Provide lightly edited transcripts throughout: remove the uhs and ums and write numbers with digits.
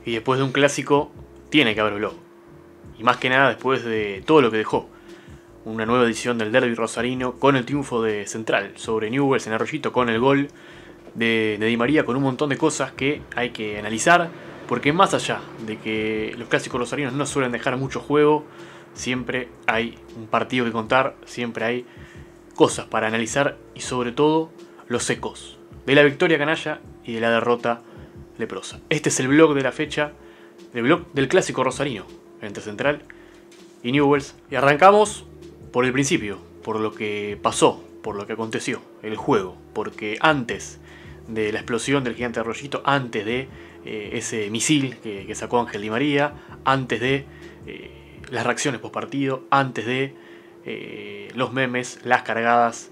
Y después de un clásico, tiene que haber blog. Y más que nada después de todo lo que dejó. Una nueva edición del derbi rosarino con el triunfo de Central sobre Newell's en Arroyito, con el gol de Di María, con un montón de cosas que hay que analizar. Porque más allá de que los clásicos rosarinos no suelen dejar mucho juego, siempre hay un partido que contar, siempre hay cosas para analizar y sobre todo los ecos de la victoria canalla y de la derrota leprosa. Este es el blog de la fecha, el blog del clásico rosarino entre Central y Newell's. Y arrancamos por el principio, por lo que pasó, por lo que aconteció, el juego. Porque antes de la explosión del gigante Arroyito, antes de ese misil que sacó Ángel Di María, antes de las reacciones post partido, antes de los memes, las cargadas,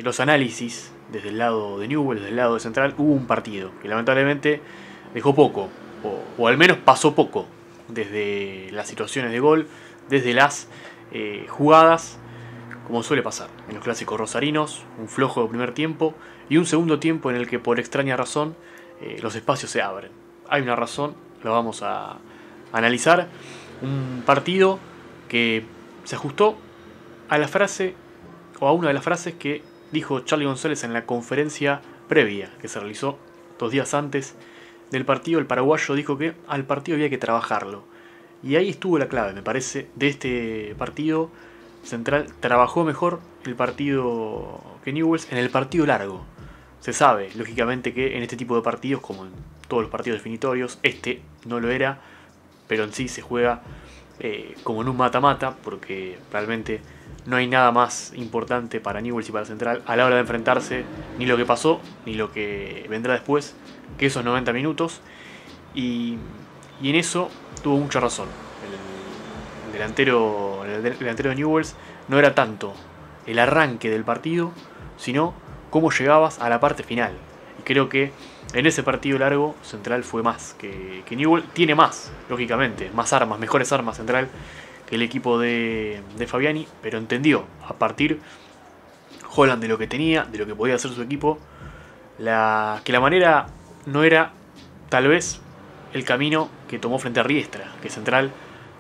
los análisis desde el lado de Newell's, desde el lado de Central, hubo un partido que lamentablemente dejó poco, o al menos pasó poco, desde las situaciones de gol, desde las jugadas, como suele pasar en los clásicos rosarinos. Un flojo primer tiempo y un segundo tiempo en el que por extraña razón los espacios se abren. Hay una razón, lo vamos a analizar. Un partido que se ajustó a la frase, o a una de las frases que dijo Charly González en la conferencia previa que se realizó 2 días antes del partido. El paraguayo dijo que al partido había que trabajarlo. Y ahí estuvo la clave, me parece, de este partido. Central trabajó mejor el partido que Newell's en el partido largo. Se sabe, lógicamente, que en este tipo de partidos, como en todos los partidos definitorios, este no lo era, pero en sí se juega como en un mata-mata, porque realmente no hay nada más importante para Newell's y para Central a la hora de enfrentarse, ni lo que pasó, ni lo que vendrá después, que esos 90 minutos. Y en eso tuvo mucha razón. El delantero de Newell's no era tanto el arranque del partido, sino cómo llegabas a la parte final. Y creo que en ese partido largo Central fue más que Newell's. Tiene más, lógicamente, más armas, mejores armas Central que el equipo de Fabiani, pero entendió a partir Holland de lo que tenía, de lo que podía hacer su equipo, que la manera no era tal vez el camino que tomó frente a Riestra, que Central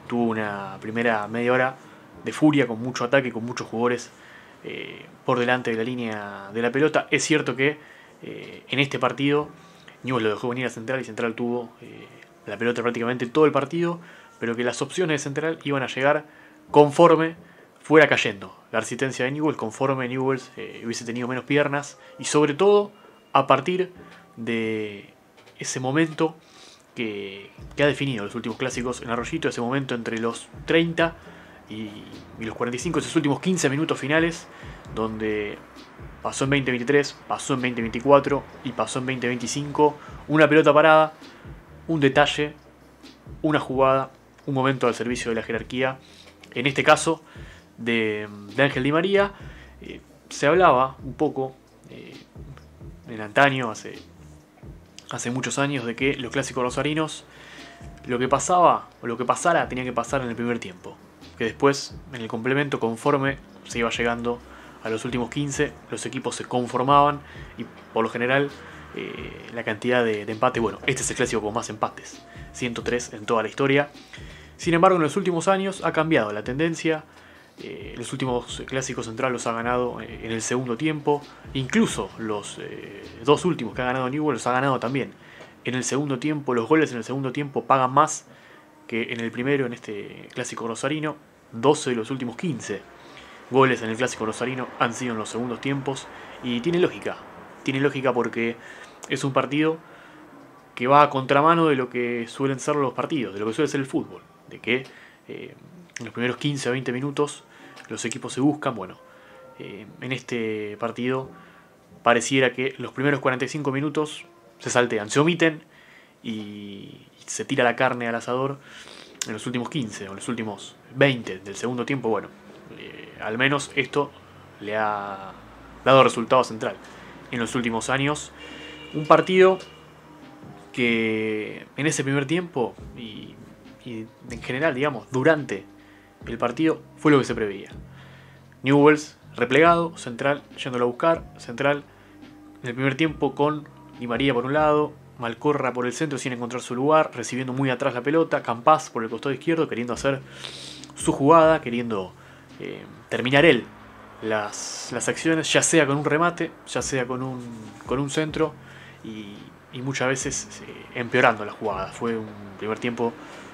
tuvo una primera media hora de furia, con mucho ataque, con muchos jugadores por delante de la línea de la pelota. Es cierto que en este partido Newell's lo dejó venir a Central y Central tuvo la pelota prácticamente todo el partido, pero que las opciones de Central iban a llegar conforme fuera cayendo la resistencia de Newell's, conforme Newell's hubiese tenido menos piernas, y sobre todo a partir de ese momento que ha definido los últimos clásicos en Arroyito, ese momento entre los 30 y los 45, esos últimos 15 minutos finales, donde pasó en 2023, pasó en 2024 y pasó en 2025, una pelota parada, un detalle, una jugada, un momento al servicio de la jerarquía, en este caso de Ángel Di María. Se hablaba un poco en antaño, hace muchos años, de que los clásicos rosarinos, lo que pasaba o lo que pasara tenía que pasar en el primer tiempo, que después en el complemento, conforme se iba llegando a los últimos 15, los equipos se conformaban y por lo general la cantidad de empate, bueno, este es el clásico con más empates, 103 en toda la historia. Sin embargo, en los últimos años ha cambiado la tendencia. Los últimos clásicos Central los ha ganado en el segundo tiempo. Incluso los 2 últimos que ha ganado Newell's los ha ganado también en el segundo tiempo. Los goles en el segundo tiempo pagan más que en el primero, en este clásico rosarino. 12 de los últimos 15 goles en el clásico rosarino han sido en los segundos tiempos. Y tiene lógica. Tiene lógica porque es un partido que va a contramano de lo que suelen ser los partidos, de lo que suele ser el fútbol. De que en los primeros 15 o 20 minutos los equipos se buscan. Bueno, en este partido pareciera que los primeros 45 minutos se saltean, se omiten y se tira la carne al asador en los últimos 15 o en los últimos 20 del segundo tiempo. Bueno, al menos esto le ha dado resultado a Central en los últimos años. Un partido que en ese primer tiempo y en general, digamos, durante el partido fue lo que se preveía. Newell's replegado, Central yéndolo a buscar, Central en el primer tiempo con Di María por un lado, Malcorra por el centro sin encontrar su lugar, recibiendo muy atrás la pelota. Campás por el costado izquierdo queriendo hacer su jugada, queriendo terminar él las acciones, ya sea con un remate, ya sea con un centro, y muchas veces empeorando la jugada. Fue un primer tiempo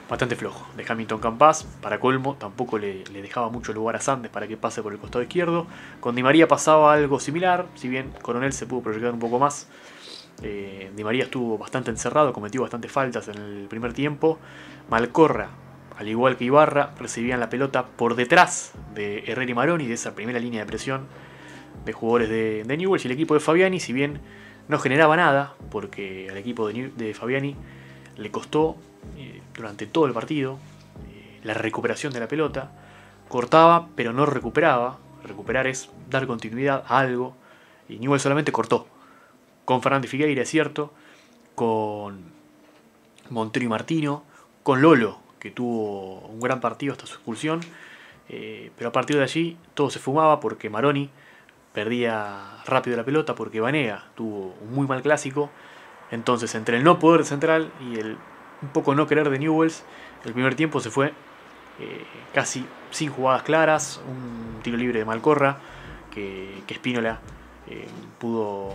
bastante flojo de Hamilton Campás. Para colmo, tampoco le dejaba mucho lugar a Sandes para que pase por el costado izquierdo. Con Di María pasaba algo similar, si bien Coronel se pudo proyectar un poco más. Di María estuvo bastante encerrado, cometió bastantes faltas en el primer tiempo. Malcorra, al igual que Ibarra, recibían la pelota por detrás de Herrera y Maroni, de esa primera línea de presión de jugadores de Newell's. Y el equipo de Fabiani, si bien no generaba nada, porque al equipo de Fabiani le costó durante todo el partido la recuperación de la pelota. Cortaba, pero no recuperaba. Recuperar es dar continuidad a algo, y Newell's solamente cortó. Con Fernández Figueira, es cierto, con Montero y Martino, con Lolo, que tuvo un gran partido hasta su expulsión, pero a partir de allí todo se fumaba porque Maroni perdía rápido la pelota, porque Banega tuvo un muy mal clásico. Entonces, entre el no poder de Central y el un poco no querer de Newell's, el primer tiempo se fue casi sin jugadas claras. Un tiro libre de Malcorra que Spínola pudo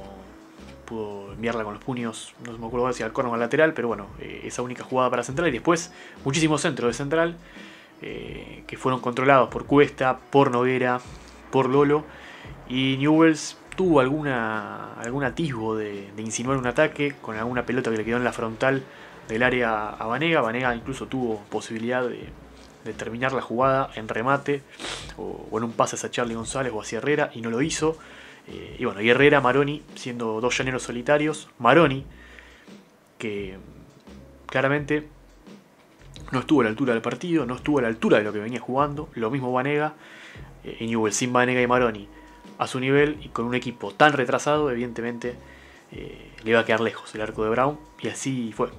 enviarla con los puños, no me acuerdo si al córner o al lateral, pero bueno, esa única jugada para Central. Y después muchísimos centros de Central que fueron controlados por Cuesta, por Noguera, por Lolo. Y Newell's tuvo algún atisbo de insinuar un ataque con alguna pelota que le quedó en la frontal del área a Banega. Banega incluso tuvo posibilidad de terminar la jugada en remate o en un pase hacia Charly González o hacia Herrera, y no lo hizo. Y bueno, y Herrera, Maroni, siendo dos llaneros solitarios. Maroni, que claramente no estuvo a la altura del partido, no estuvo a la altura de lo que venía jugando. Lo mismo Banega, y Newell's sin Banega y Maroni a su nivel y con un equipo tan retrasado, evidentemente le iba a quedar lejos el arco de Brown, y así fue.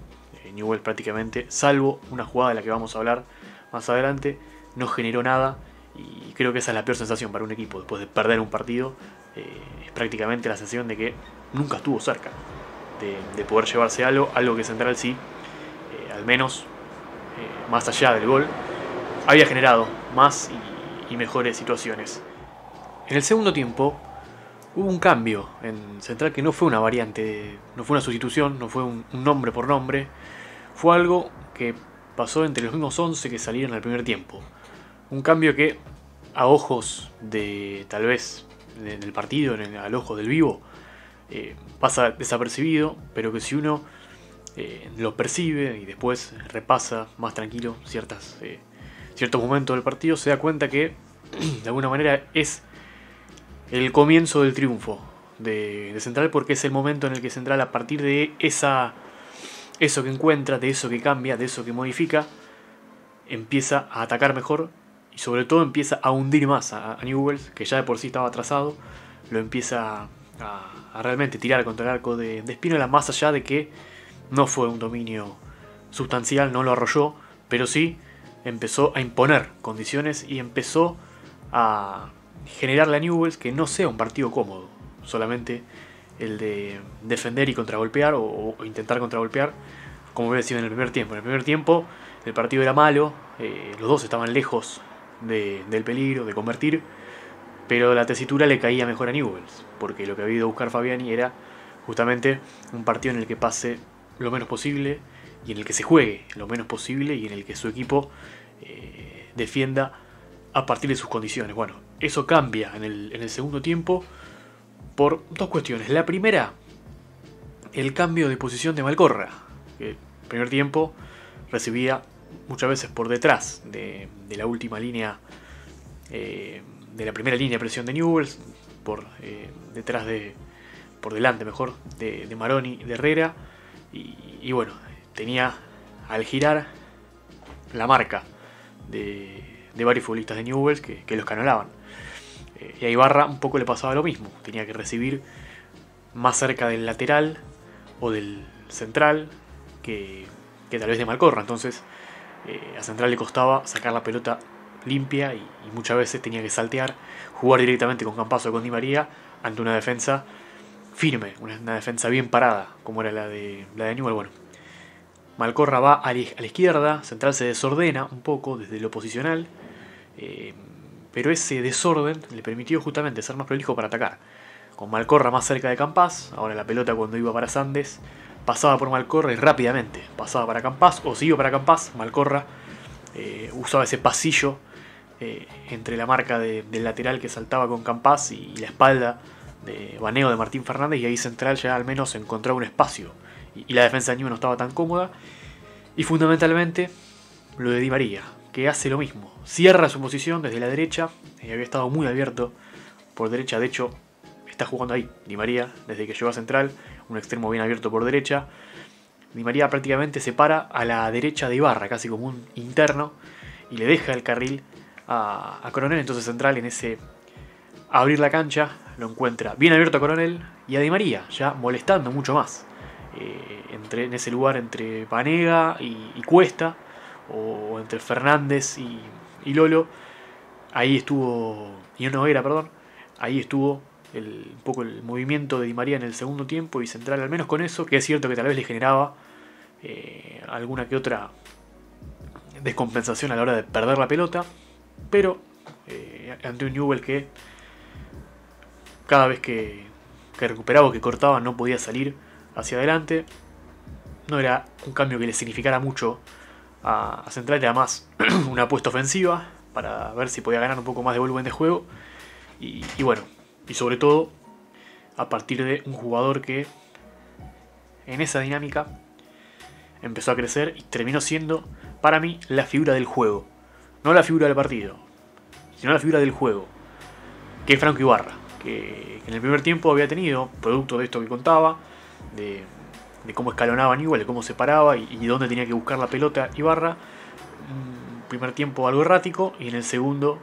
Newell's prácticamente, salvo una jugada de la que vamos a hablar más adelante, no generó nada, y creo que esa es la peor sensación para un equipo después de perder un partido. Es prácticamente la sensación de que nunca estuvo cerca de poder llevarse algo que Central sí, al menos más allá del gol, había generado más y mejores situaciones. En el segundo tiempo hubo un cambio en Central que no fue una variante, no fue una sustitución, no fue un nombre por nombre. Fue algo que pasó entre los mismos 11 que salieron al primer tiempo. Un cambio que, a ojos de tal vez del partido, al ojo del vivo, pasa desapercibido, pero que si uno lo percibe y después repasa más tranquilo ciertos momentos del partido, se da cuenta que de alguna manera es el comienzo del triunfo de Central, porque es el momento en el que Central, a partir de eso que encuentra, de eso que cambia, de eso que modifica, empieza a atacar mejor y sobre todo empieza a hundir más a Newell's, que ya de por sí estaba atrasado. Lo empieza a realmente tirar contra el arco de Spínola, más allá de que no fue un dominio sustancial, no lo arrolló, pero sí empezó a imponer condiciones y empezó a generarle a Newell's que no sea un partido cómodo, solamente el de defender y contragolpear o intentar contragolpear, como había sido en el primer tiempo. En el primer tiempo el partido era malo, los dos estaban lejos del peligro, de convertir, pero la tesitura le caía mejor a Newell's, porque lo que había ido a buscar Fabiani era justamente un partido en el que pase lo menos posible y en el que se juegue lo menos posible y en el que su equipo defienda a partir de sus condiciones. Bueno, eso cambia en el segundo tiempo por dos cuestiones. La primera, el cambio de posición de Malcorra, que el primer tiempo recibía muchas veces por detrás de la última línea, de la primera línea de presión de Newell's, por delante mejor, de Maroni, de Herrera, y bueno, tenía al girar la marca de varios futbolistas de Newell's que los canolaban. Y a Ibarra un poco le pasaba lo mismo, tenía que recibir más cerca del lateral o del central que tal vez de Malcorra. Entonces a Central le costaba sacar la pelota limpia y muchas veces tenía que saltear, jugar directamente con Campazzo o con Di María ante una defensa firme, una defensa bien parada, como era la de Newell. Bueno, Malcorra va a la izquierda, Central se desordena un poco desde lo posicional, pero ese desorden le permitió justamente ser más prolijo para atacar. Con Malcorra más cerca de Campás, ahora la pelota cuando iba para Sandes, pasaba por Malcorra y rápidamente pasaba para Campás, o siguió para Campás. Malcorra usaba ese pasillo entre la marca del lateral que saltaba con Campás y la espalda de baneo de Martín Fernández, y ahí Central ya al menos encontraba un espacio y la defensa de Newell no estaba tan cómoda. Y fundamentalmente lo de Di María, que hace lo mismo, cierra su posición desde la derecha, había estado muy abierto por derecha, de hecho está jugando ahí Di María desde que llegó a Central, un extremo bien abierto por derecha. Di María prácticamente se para a la derecha de Ibarra, casi como un interno, y le deja el carril a Coronel. Entonces Central, en ese abrir la cancha, lo encuentra bien abierto a Coronel y a Di María, ya molestando mucho más. En ese lugar entre Vanega y Cuesta, o entre Fernández y Lolo, ahí estuvo, y Noguera, perdón, ahí estuvo un poco el movimiento de Di María en el segundo tiempo, y Central al menos con eso, que es cierto que tal vez le generaba alguna que otra descompensación a la hora de perder la pelota, pero ante un Newell que cada vez que recuperaba o que cortaba no podía salir hacia adelante, no era un cambio que le significara mucho a Central, era más una apuesta ofensiva para ver si podía ganar un poco más de volumen de juego, y bueno, y sobre todo a partir de un jugador que en esa dinámica empezó a crecer y terminó siendo para mí la figura del juego, no la figura del partido, sino la figura del juego, que es Franco Ibarra, que en el primer tiempo había tenido, producto de esto que contaba, de cómo escalonaba Newell, de cómo se paraba y dónde tenía que buscar la pelota Ibarra. Un primer tiempo algo errático, y en el segundo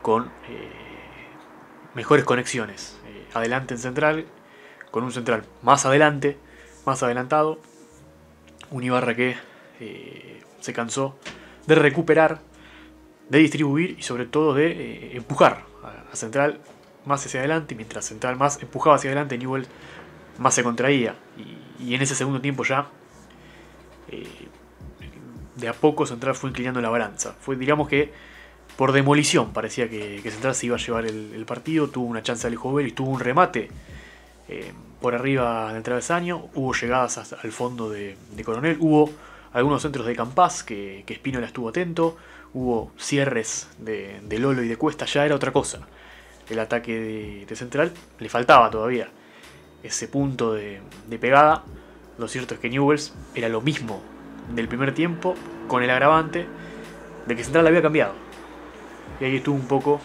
con mejores conexiones. Adelante en Central, con un Central más adelante, más adelantado. Un Ibarra que se cansó de recuperar, de distribuir y sobre todo de empujar a Central más hacia adelante. Y mientras Central más empujaba hacia adelante, Newell más se contraía, y en ese segundo tiempo ya de a poco Central fue inclinando la balanza. Fue, digamos que por demolición, parecía que Central se iba a llevar el partido. Tuvo una chance Alejo Vélez, tuvo un remate por arriba del travesaño, hubo llegadas hasta al fondo de Coronel, hubo algunos centros de Campás que Spínola estuvo atento, hubo cierres de Lolo y de Cuesta. Ya era otra cosa el ataque de Central, le faltaba todavía ese punto de pegada. Lo cierto es que Newell's era lo mismo del primer tiempo, con el agravante de que Central había cambiado, y ahí estuvo un poco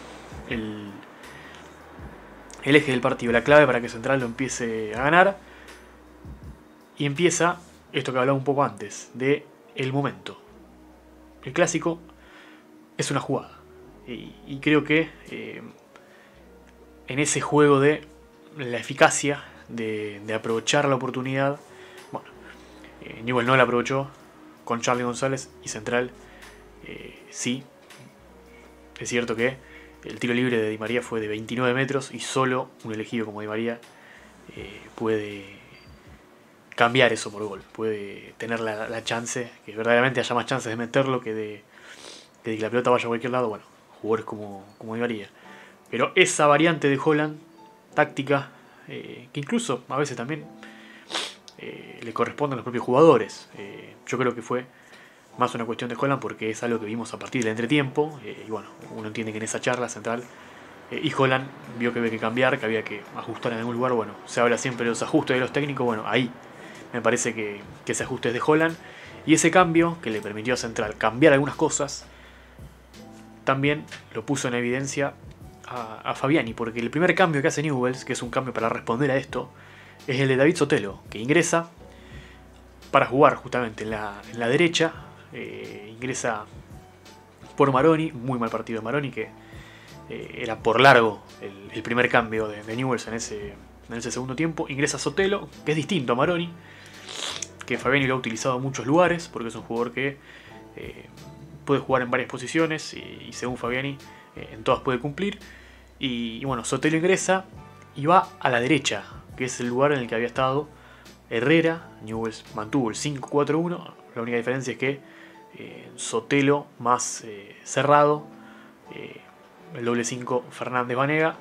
el eje del partido, la clave para que Central lo empiece a ganar. Y empieza esto que hablaba un poco antes, de el momento. El clásico es una jugada, y creo que en ese juego de la eficacia, de aprovechar la oportunidad, bueno, Newell no la aprovechó con Charly González, y Central sí. Es cierto que el tiro libre de Di María fue de 29 metros, y solo un elegido como Di María puede cambiar eso por gol, puede tener la chance, que verdaderamente haya más chances de meterlo que de que la pelota vaya a cualquier lado. Bueno, jugadores como Di María. Pero esa variante de Holland, táctica, que incluso a veces también le corresponde a los propios jugadores. Yo creo que fue más una cuestión de Holland, porque es algo que vimos a partir del entretiempo, y bueno, uno entiende que en esa charla Central y Holland vio que había que cambiar, que había que ajustar en algún lugar. Bueno, se habla siempre de los ajustes de los técnicos, bueno, ahí me parece que ese ajuste es de Holland, y ese cambio que le permitió a Central cambiar algunas cosas también lo puso en evidencia a Fabiani, porque el primer cambio que hace Newell's, que es un cambio para responder a esto, es el de David Sotelo, que ingresa para jugar justamente en la derecha. Ingresa por Maroni, muy mal partido de Maroni, que era por largo el primer cambio de Newell's en ese segundo tiempo. Ingresa Sotelo, que es distinto a Maroni, que Fabiani lo ha utilizado en muchos lugares, porque es un jugador que puede jugar en varias posiciones, y según Fabiani en todas puede cumplir. Y bueno, Sotelo ingresa y va a la derecha, que es el lugar en el que había estado Herrera. Newell's mantuvo el 5-4-1, la única diferencia es que Sotelo más cerrado, el doble 5 Fernández Banega,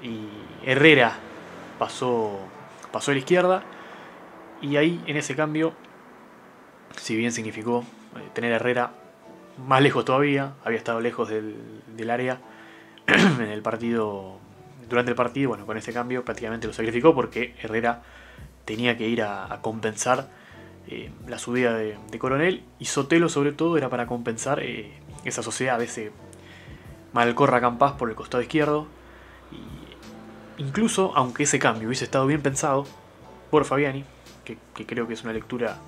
y Herrera pasó a la izquierda, y ahí en ese cambio, si bien significó tener a Herrera más lejos todavía, había estado lejos del área en el partido, durante el partido, bueno, con ese cambio prácticamente lo sacrificó porque Herrera tenía que ir a compensar la subida de Coronel, y Sotelo sobre todo era para compensar esa sociedad de ese Malcorra Campás por el costado izquierdo. Y incluso aunque ese cambio hubiese estado bien pensado por Fabiani, que creo que es una lectura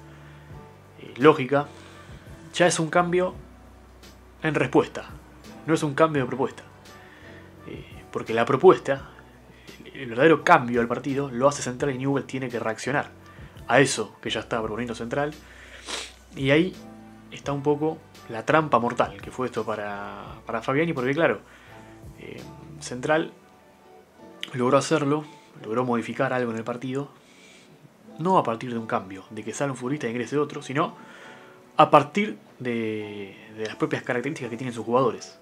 lógica, ya es un cambio en respuesta, no es un cambio de propuesta, porque la propuesta, el verdadero cambio al partido, lo hace Central, y Newell's tiene que reaccionar a eso que ya estaba proponiendo Central. Y ahí está un poco la trampa mortal que fue esto para Fabiani, porque claro, Central logró hacerlo, logró modificar algo en el partido, no a partir de un cambio, de que sale un futbolista y ingrese otro, sino a partir de las propias características que tienen sus jugadores.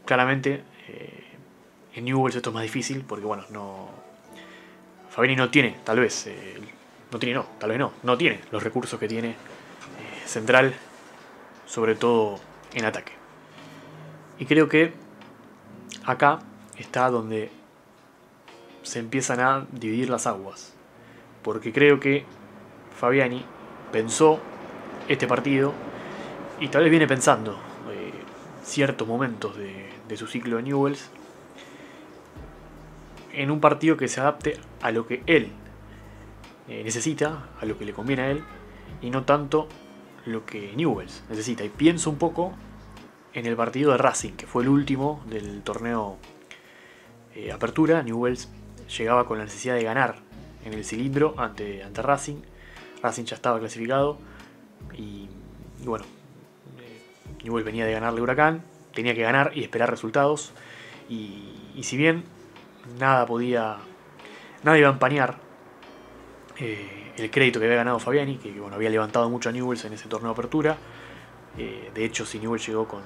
Claramente en Newell's esto es más difícil porque bueno, Fabiani no tiene, tal vez no tiene los recursos que tiene Central, sobre todo en ataque. Y creo que acá está donde se empiezan a dividir las aguas, porque creo que Fabiani pensó este partido, y tal vez viene pensando ciertos momentos de su ciclo de Newell's, en un partido que se adapte a lo que él necesita, a lo que le conviene a él, y no tanto lo que Newell's necesita. Y pienso un poco en el partido de Racing, que fue el último del torneo Apertura. Newell's llegaba con la necesidad de ganar en el cilindro ante Racing. Racing ya estaba clasificado, y bueno, Newell's venía de ganarle a Huracán, tenía que ganar y esperar resultados, y si bien nada iba a empañar el crédito que había ganado Fabiani, que bueno, había levantado mucho a Newell's en ese torneo de Apertura. De hecho, si Newell's llegó con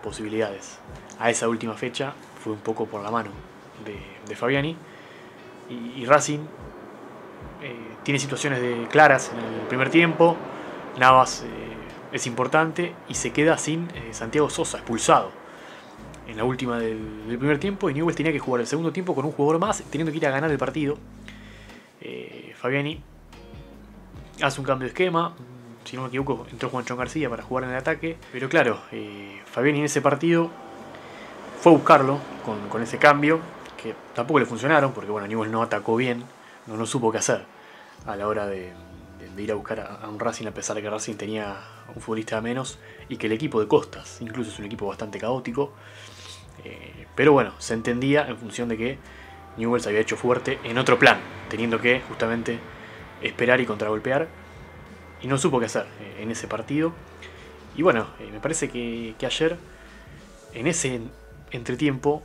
posibilidades a esa última fecha, fue un poco por la mano de Fabiani. Y Racing tiene situaciones claras en el primer tiempo. Navas es importante y se queda sin Santiago Sosa, expulsado en la última del primer tiempo, y Newell's tenía que jugar el segundo tiempo con un jugador más, teniendo que ir a ganar el partido. Fabiani hace un cambio de esquema, si no me equivoco entró Juancho García para jugar en el ataque, pero claro, Fabiani en ese partido fue a buscarlo con ese cambio, que tampoco le funcionaron, porque bueno, Newell's no atacó bien, no supo qué hacer a la hora de ir a buscar a un Racing, a pesar de que Racing tenía un futbolista a menos, y que el equipo de Costas incluso es un equipo bastante caótico. Pero bueno, se entendía en función de que Newell's había hecho fuerte en otro plan, teniendo que justamente esperar y contragolpear, y no supo qué hacer en ese partido. Y bueno, me parece que ayer, en ese entretiempo,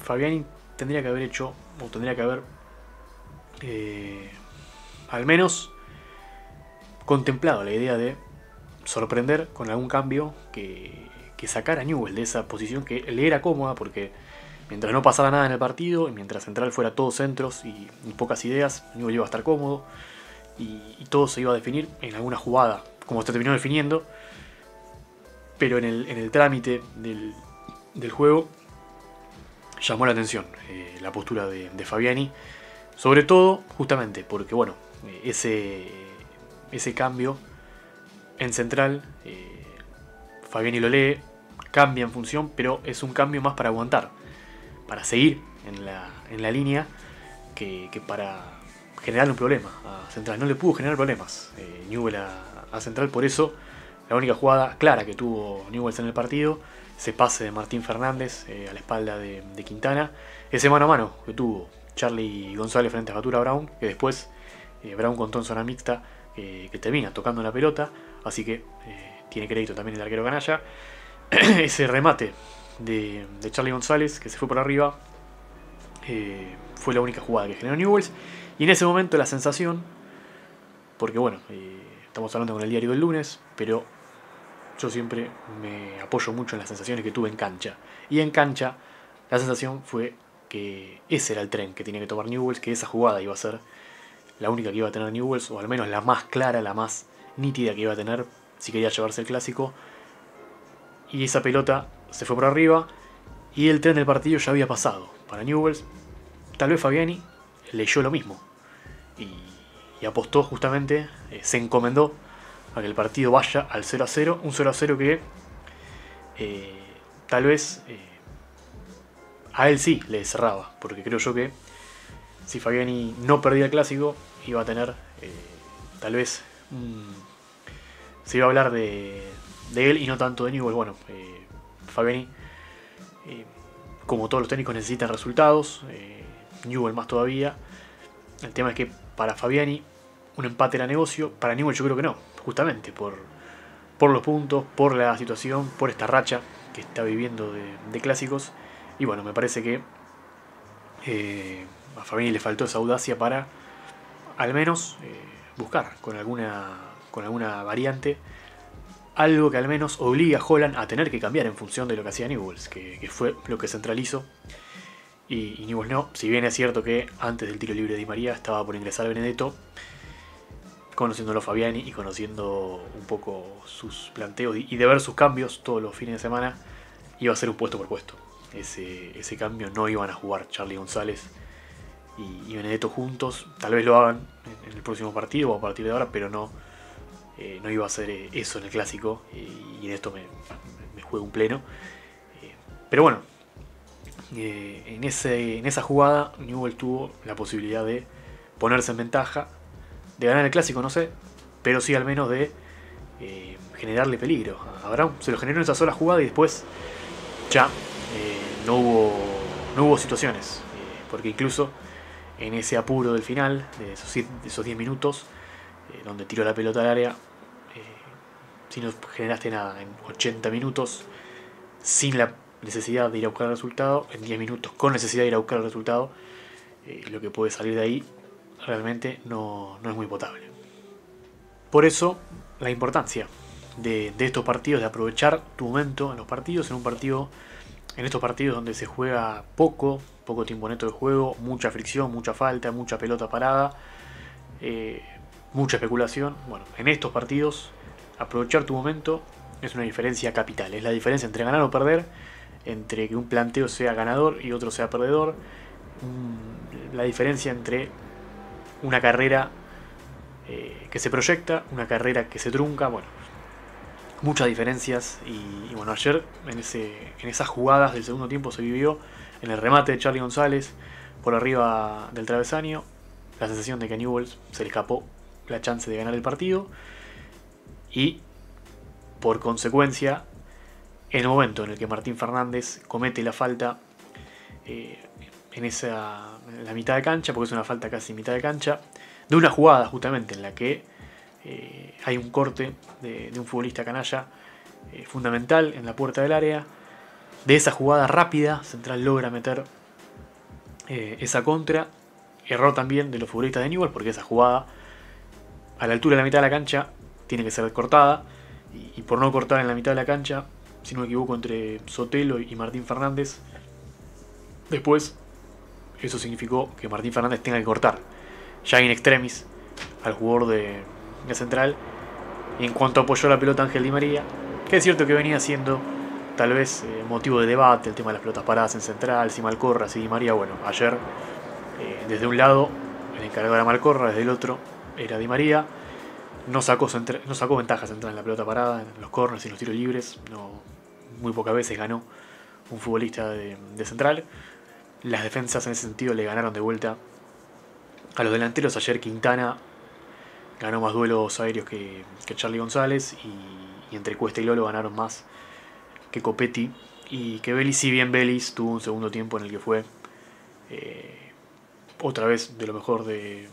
Fabiani tendría que haber al menos contemplado la idea de sorprender con algún cambio que sacara a Newell's de esa posición que le era cómoda, porque mientras no pasara nada en el partido y mientras Central fuera todos centros y pocas ideas, Newell's iba a estar cómodo, y todo se iba a definir en alguna jugada, como se terminó definiendo. Pero en el trámite del juego llamó la atención la postura de Fabiani, sobre todo justamente porque bueno, ese cambio en Central, Fabiani lo lee, cambia en función, pero es un cambio más para aguantar, para seguir en la línea, que para generar un problema a Central. No le pudo generar problemas Newell's a Central, por eso la única jugada clara que tuvo Newell's en el partido, ese pase de Martín Fernández a la espalda de Quintana, ese mano a mano que tuvo Charly González frente a Fatura Brown, que después Brown contó en zona mixta que termina tocando la pelota, así que tiene crédito también el arquero canalla. Ese remate de Charly González, que se fue por arriba, Fue la única jugada que generó Newell's. Y en ese momento la sensación, porque bueno, estamos hablando con el diario del lunes, pero yo siempre me apoyo mucho en las sensaciones que tuve en cancha. Y en cancha la sensación fue que ese era el tren que tenía que tomar Newell's, que esa jugada iba a ser la única que iba a tener Newell's, o al menos la más clara, la más nítida que iba a tener si quería llevarse el clásico. Y esa pelota se fue por arriba y el tren del partido ya había pasado para Newell's. Tal vez Fabiani leyó lo mismo y apostó justamente, se encomendó a que el partido vaya al 0-0, un 0-0 que tal vez a él sí le cerraba, porque creo yo que si Fabiani no perdía el clásico iba a tener tal vez se iba a hablar de él y no tanto de Newell's. Bueno, Fabiani, como todos los técnicos, necesitan resultados, Newell's más todavía. El tema es que para Fabiani un empate era negocio, para Newell's yo creo que no, justamente por los puntos, por la situación, por esta racha que está viviendo de clásicos. Y bueno, me parece que a Fabiani le faltó esa audacia para al menos buscar con alguna variante algo que al menos obliga a Holland a tener que cambiar en función de lo que hacía Newell's, que fue lo que centralizó. Y Newell's no, si bien es cierto que antes del tiro libre de Di María estaba por ingresar Benedetto, conociéndolo Fabiani y conociendo un poco sus planteos y de ver sus cambios todos los fines de semana, iba a ser un puesto por puesto. Ese cambio no iban a jugar Charly González y Benedetto juntos. Tal vez lo hagan en el próximo partido o a partir de ahora, pero no iba a ser eso en el clásico, y en esto me juego un pleno. Pero bueno, en esa jugada Newell's tuvo la posibilidad de ponerse en ventaja, de ganar el clásico, no sé, pero sí al menos de generarle peligro a Brown. Se lo generó en esa sola jugada y después ya no hubo situaciones, porque incluso en ese apuro del final, de esos 10 minutos, donde tiró la pelota al área, si no generaste nada en 80 minutos, sin la necesidad de ir a buscar el resultado, en 10 minutos con necesidad de ir a buscar el resultado, lo que puede salir de ahí realmente no es muy potable. Por eso la importancia de estos partidos, de aprovechar tu momento en los partidos, en estos partidos donde se juega poco tiempo neto de juego, mucha fricción, mucha falta, mucha pelota parada, mucha especulación. Bueno, en estos partidos aprovechar tu momento es una diferencia capital. Es la diferencia entre ganar o perder, entre que un planteo sea ganador y otro sea perdedor, la diferencia entre una carrera que se proyecta, una carrera que se trunca. Bueno, muchas diferencias. Y bueno, ayer en esas jugadas del segundo tiempo se vivió en el remate de Charly González por arriba del travesaño la sensación de que a Newell's se le escapó la chance de ganar el partido, y por consecuencia en el momento en el que Martín Fernández comete la falta en la mitad de cancha, porque es una falta casi en mitad de cancha, de una jugada justamente en la que hay un corte de un futbolista canalla fundamental en la puerta del área. De esa jugada rápida, Central logra meter esa contra. Error también de los futbolistas de Newell's, porque esa jugada a la altura de la mitad de la cancha tiene que ser cortada, y por no cortar en la mitad de la cancha, si no me equivoco, entre Sotelo y Martín Fernández, después eso significó que Martín Fernández tenga que cortar ya in extremis al jugador de Central. Y en cuanto apoyó la pelota Ángel Di María, que es cierto que venía siendo tal vez motivo de debate el tema de las pelotas paradas en Central, si Malcorra, si Di María. Bueno, ayer desde un lado el encargado era Malcorra, desde el otro era Di María. No sacó ventaja Central en la pelota parada, en los corners y en los tiros libres. Muy pocas veces ganó un futbolista de Central. Las defensas en ese sentido le ganaron de vuelta a los delanteros. Ayer Quintana ganó más duelos aéreos que Charly González, y entre Cuesta y Lolo ganaron más que Copetti y que Vélez. Si bien Vélez tuvo un segundo tiempo en el que fue otra vez de lo mejor de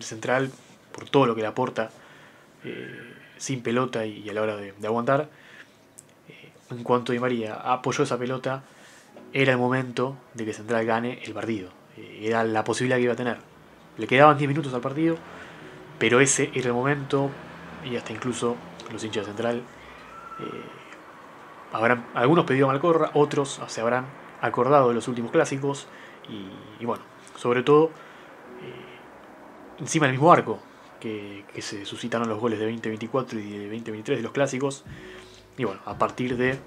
Central, por todo lo que le aporta sin pelota y a la hora de aguantar. En cuanto Di María apoyó esa pelota, era el momento de que Central gane el partido. Era la posibilidad que iba a tener. Le quedaban 10 minutos al partido, pero ese era el momento, y hasta incluso los hinchas de Central algunos pedido a Malcorra, otros se habrán acordado de los últimos clásicos y bueno, sobre todo encima del mismo arco que se suscitaron los goles de 2024 y de 2023 de los clásicos. Y bueno, a partir de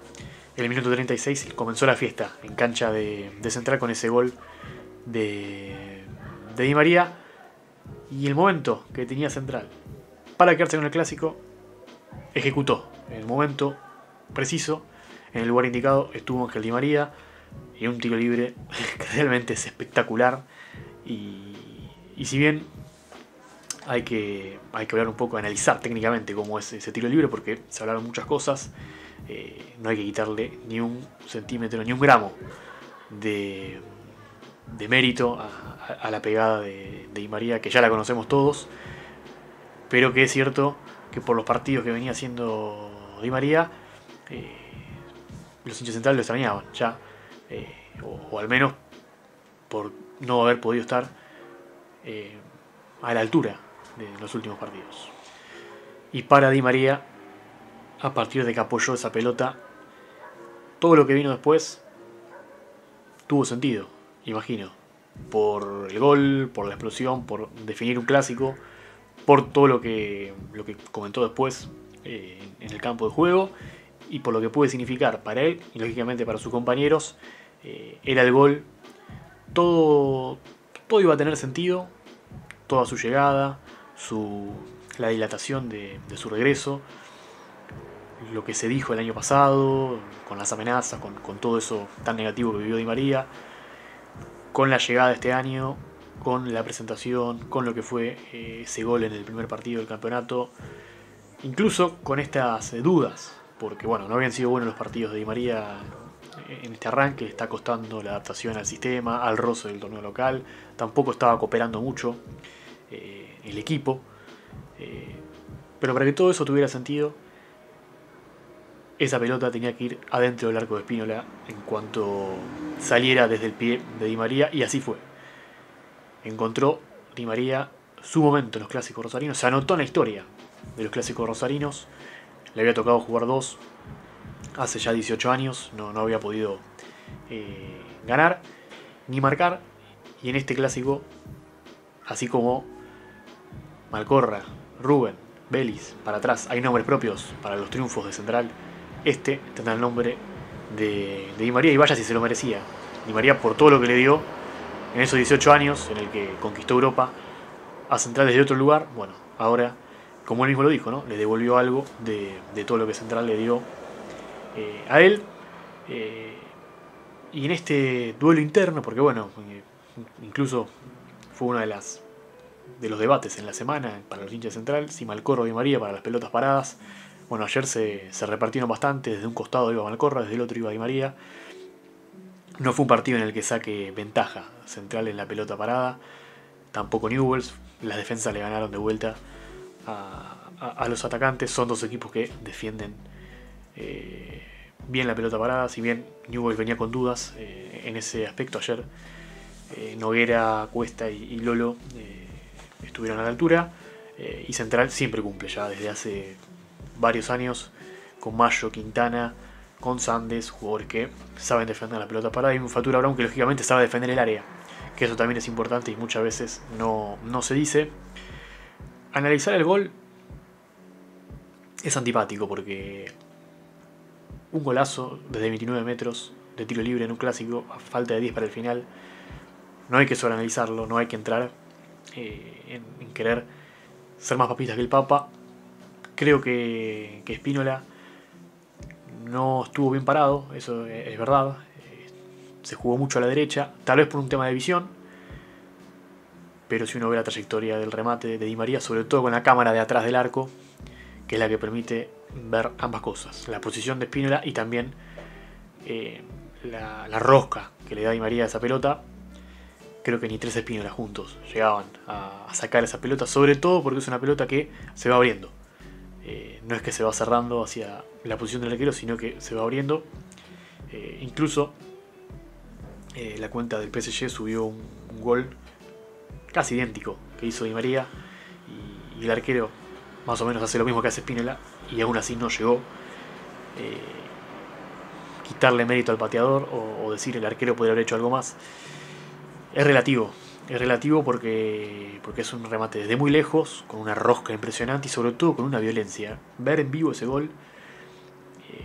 el minuto 36 comenzó la fiesta en cancha de Central con ese gol de Di María. Y el momento que tenía Central para quedarse con el clásico, ejecutó. En el momento preciso, en el lugar indicado, estuvo Ángel Di María y un tiro libre que realmente es espectacular. Y si bien hay que hablar un poco, analizar técnicamente cómo es ese tiro libre, porque se hablaron muchas cosas, no hay que quitarle ni un centímetro, ni un gramo de mérito a la pegada de Di María, que ya la conocemos todos, pero que es cierto que por los partidos que venía haciendo Di María, los hinchas centrales lo extrañaban ya, o al menos por no haber podido estar a la altura de los últimos partidos. Y para Di María, a partir de que apoyó esa pelota, todo lo que vino después tuvo sentido, imagino, por el gol, por la explosión, por definir un clásico, por todo lo que comentó después en el campo de juego y por lo que puede significar para él y lógicamente para sus compañeros. Era el gol, todo iba a tener sentido, toda su llegada, la dilatación de su regreso, lo que se dijo el año pasado, con las amenazas, con todo eso tan negativo que vivió Di María, con la llegada de este año, con la presentación, con lo que fue ese gol en el primer partido del campeonato, incluso con estas dudas, porque bueno, no habían sido buenos los partidos de Di María en este arranque, le está costando la adaptación al sistema, al roce del torneo local, tampoco estaba cooperando mucho el equipo, pero para que todo eso tuviera sentido, esa pelota tenía que ir adentro del arco de Spínola en cuanto saliera desde el pie de Di María, y así fue. Encontró Di María su momento en los clásicos rosarinos, se anotó en la historia de los clásicos rosarinos, le había tocado jugar 2 hace ya 18 años, no había podido ganar ni marcar, y en este clásico, así como Malcorra, Rubén, Vélez, para atrás, hay nombres propios para los triunfos de Central, este tendrá el nombre de Di María, y vaya si se lo merecía. Di María por todo lo que le dio en esos 18 años en el que conquistó Europa a Central desde otro lugar. Bueno, ahora, como él mismo lo dijo, ¿no?, le devolvió algo de todo lo que Central le dio a él. Y en este duelo interno, porque bueno, incluso fue uno de los debates en la semana para los hinchas de Central, si Malcorra o Di María para las pelotas paradas. Bueno, ayer se repartieron bastante, desde un costado iba Malcorra, desde el otro iba Di María. No fue un partido en el que saque ventaja Central en la pelota parada, tampoco Newell's. Las defensas le ganaron de vuelta a los atacantes. Son dos equipos que defienden bien la pelota parada, si bien Newell's venía con dudas en ese aspecto ayer. Noguera, Cuesta y Lolo estuvieron a la altura, y Central siempre cumple ya desde hace varios años con Mayo, Quintana, con Sandes, jugadores que saben defender la pelota parada, y un Fatura Brown que lógicamente sabe defender el área, que eso también es importante y muchas veces no se dice. Analizar el gol es antipático porque un golazo desde 29 metros de tiro libre en un clásico a falta de 10 para el final, no hay que sobreanalizarlo, no hay que entrar en querer ser más papistas que el Papa. Creo que Spínola no estuvo bien parado, eso es verdad. Se jugó mucho a la derecha, tal vez por un tema de visión, pero si uno ve la trayectoria del remate de Di María, sobre todo con la cámara de atrás del arco, que es la que permite ver ambas cosas, la posición de Spínola y también la rosca que le da Di María a esa pelota. Creo que ni 3 Spínolas juntos llegaban a sacar esa pelota, sobre todo porque es una pelota que se va abriendo. No es que se va cerrando hacia la posición del arquero, sino que se va abriendo. Incluso La cuenta del PSG subió un gol casi idéntico que hizo Di María, y el arquero más o menos hace lo mismo que hace Spinella, y aún así no llegó. Quitarle mérito al pateador o decir el arquero podría haber hecho algo más es relativo. Es relativo porque es un remate desde muy lejos, con una rosca impresionante y sobre todo con una violencia. Ver en vivo ese gol,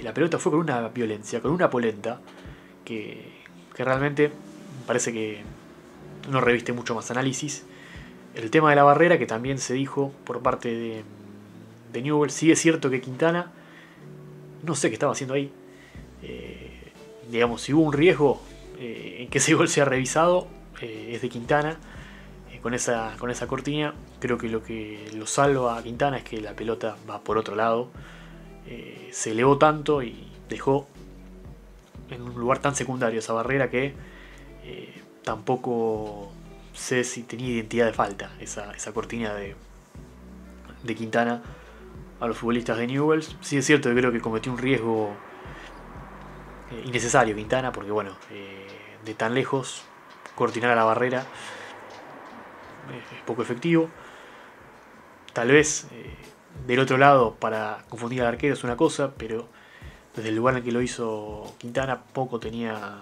la pelota fue con una violencia, con una polenta, que realmente parece que no reviste mucho más análisis. El tema de la barrera, que también se dijo por parte de Newell's, sí es cierto que Quintana, no sé qué estaba haciendo ahí. Digamos, si hubo un riesgo en que ese gol sea revisado, es de Quintana. Con esa cortina, creo que lo salva a Quintana es que la pelota va por otro lado. Se elevó tanto y dejó en un lugar tan secundario esa barrera que tampoco sé si tenía identidad de falta esa cortina de Quintana a los futbolistas de Newell's. Sí es cierto que creo que cometió un riesgo innecesario Quintana, porque bueno, de tan lejos cortinar a la barrera es poco efectivo. Tal vez del otro lado para confundir al arquero es una cosa, pero desde el lugar en que lo hizo Quintana poco tenía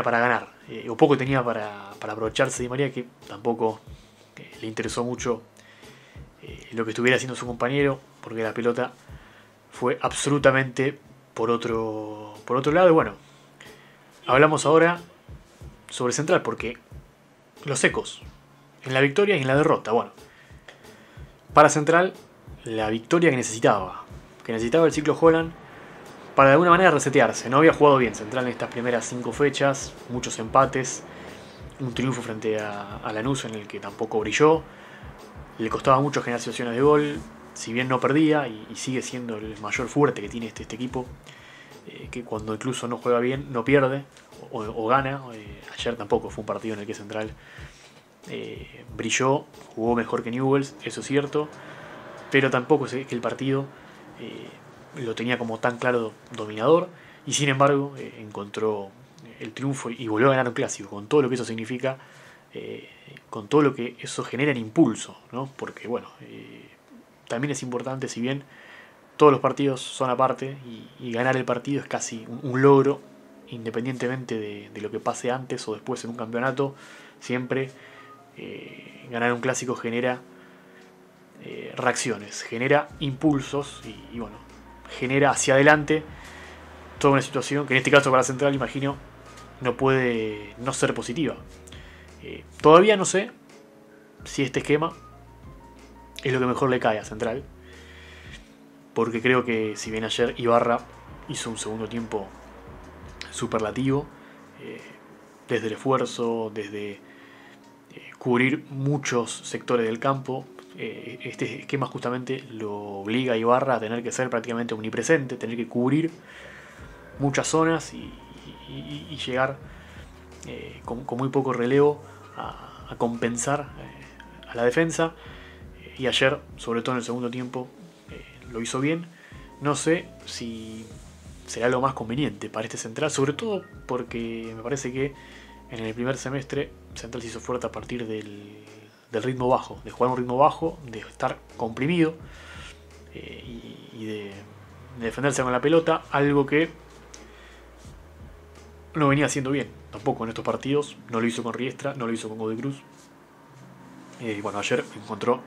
para ganar, o poco tenía para aprovecharse Di María, que tampoco le interesó mucho lo que estuviera haciendo su compañero, porque la pelota fue absolutamente por otro lado. Y bueno, hablamos ahora sobre Central, porque los ecos en la victoria y en la derrota. Bueno, para Central, la victoria que necesitaba el ciclo Holland para de alguna manera resetearse. No había jugado bien Central en estas primeras 5 fechas, muchos empates, un triunfo frente a Lanús en el que tampoco brilló, le costaba mucho generar situaciones de gol, si bien no perdía, y sigue siendo el mayor fuerte que tiene este equipo, que cuando incluso no juega bien no pierde o gana. Ayer tampoco fue un partido en el que Central brilló, jugó mejor que Newell's, eso es cierto, pero tampoco es que el partido lo tenía como tan claro dominador, y sin embargo encontró el triunfo y volvió a ganar un clásico, con todo lo que eso significa, con todo lo que eso genera en impulso, ¿no? Porque bueno, también es importante, si bien todos los partidos son aparte, y ganar el partido es casi un logro, independientemente de lo que pase antes o después en un campeonato, siempre ganar un clásico genera reacciones, genera impulsos y bueno, genera hacia adelante toda una situación que en este caso para Central, imagino, no puede no ser positiva. Todavía no sé si este esquema es lo que mejor le cae a Central, porque creo que si bien ayer Ibarra hizo un segundo tiempo superlativo, desde el esfuerzo, desde cubrir muchos sectores del campo, este esquema justamente lo obliga a Ibarra a tener que ser prácticamente omnipresente, tener que cubrir muchas zonas y llegar con muy poco relevo a compensar a la defensa. Y ayer, sobre todo en el segundo tiempo, lo hizo bien. No sé si será lo más conveniente para este Central, sobre todo porque me parece que en el primer semestre Central se hizo fuerte a partir del ritmo bajo, de jugar un ritmo bajo, de estar comprimido y de defenderse con la pelota, algo que no venía haciendo bien tampoco en estos partidos. No lo hizo con Riestra, no lo hizo con Godoy Cruz. Bueno, ayer encontró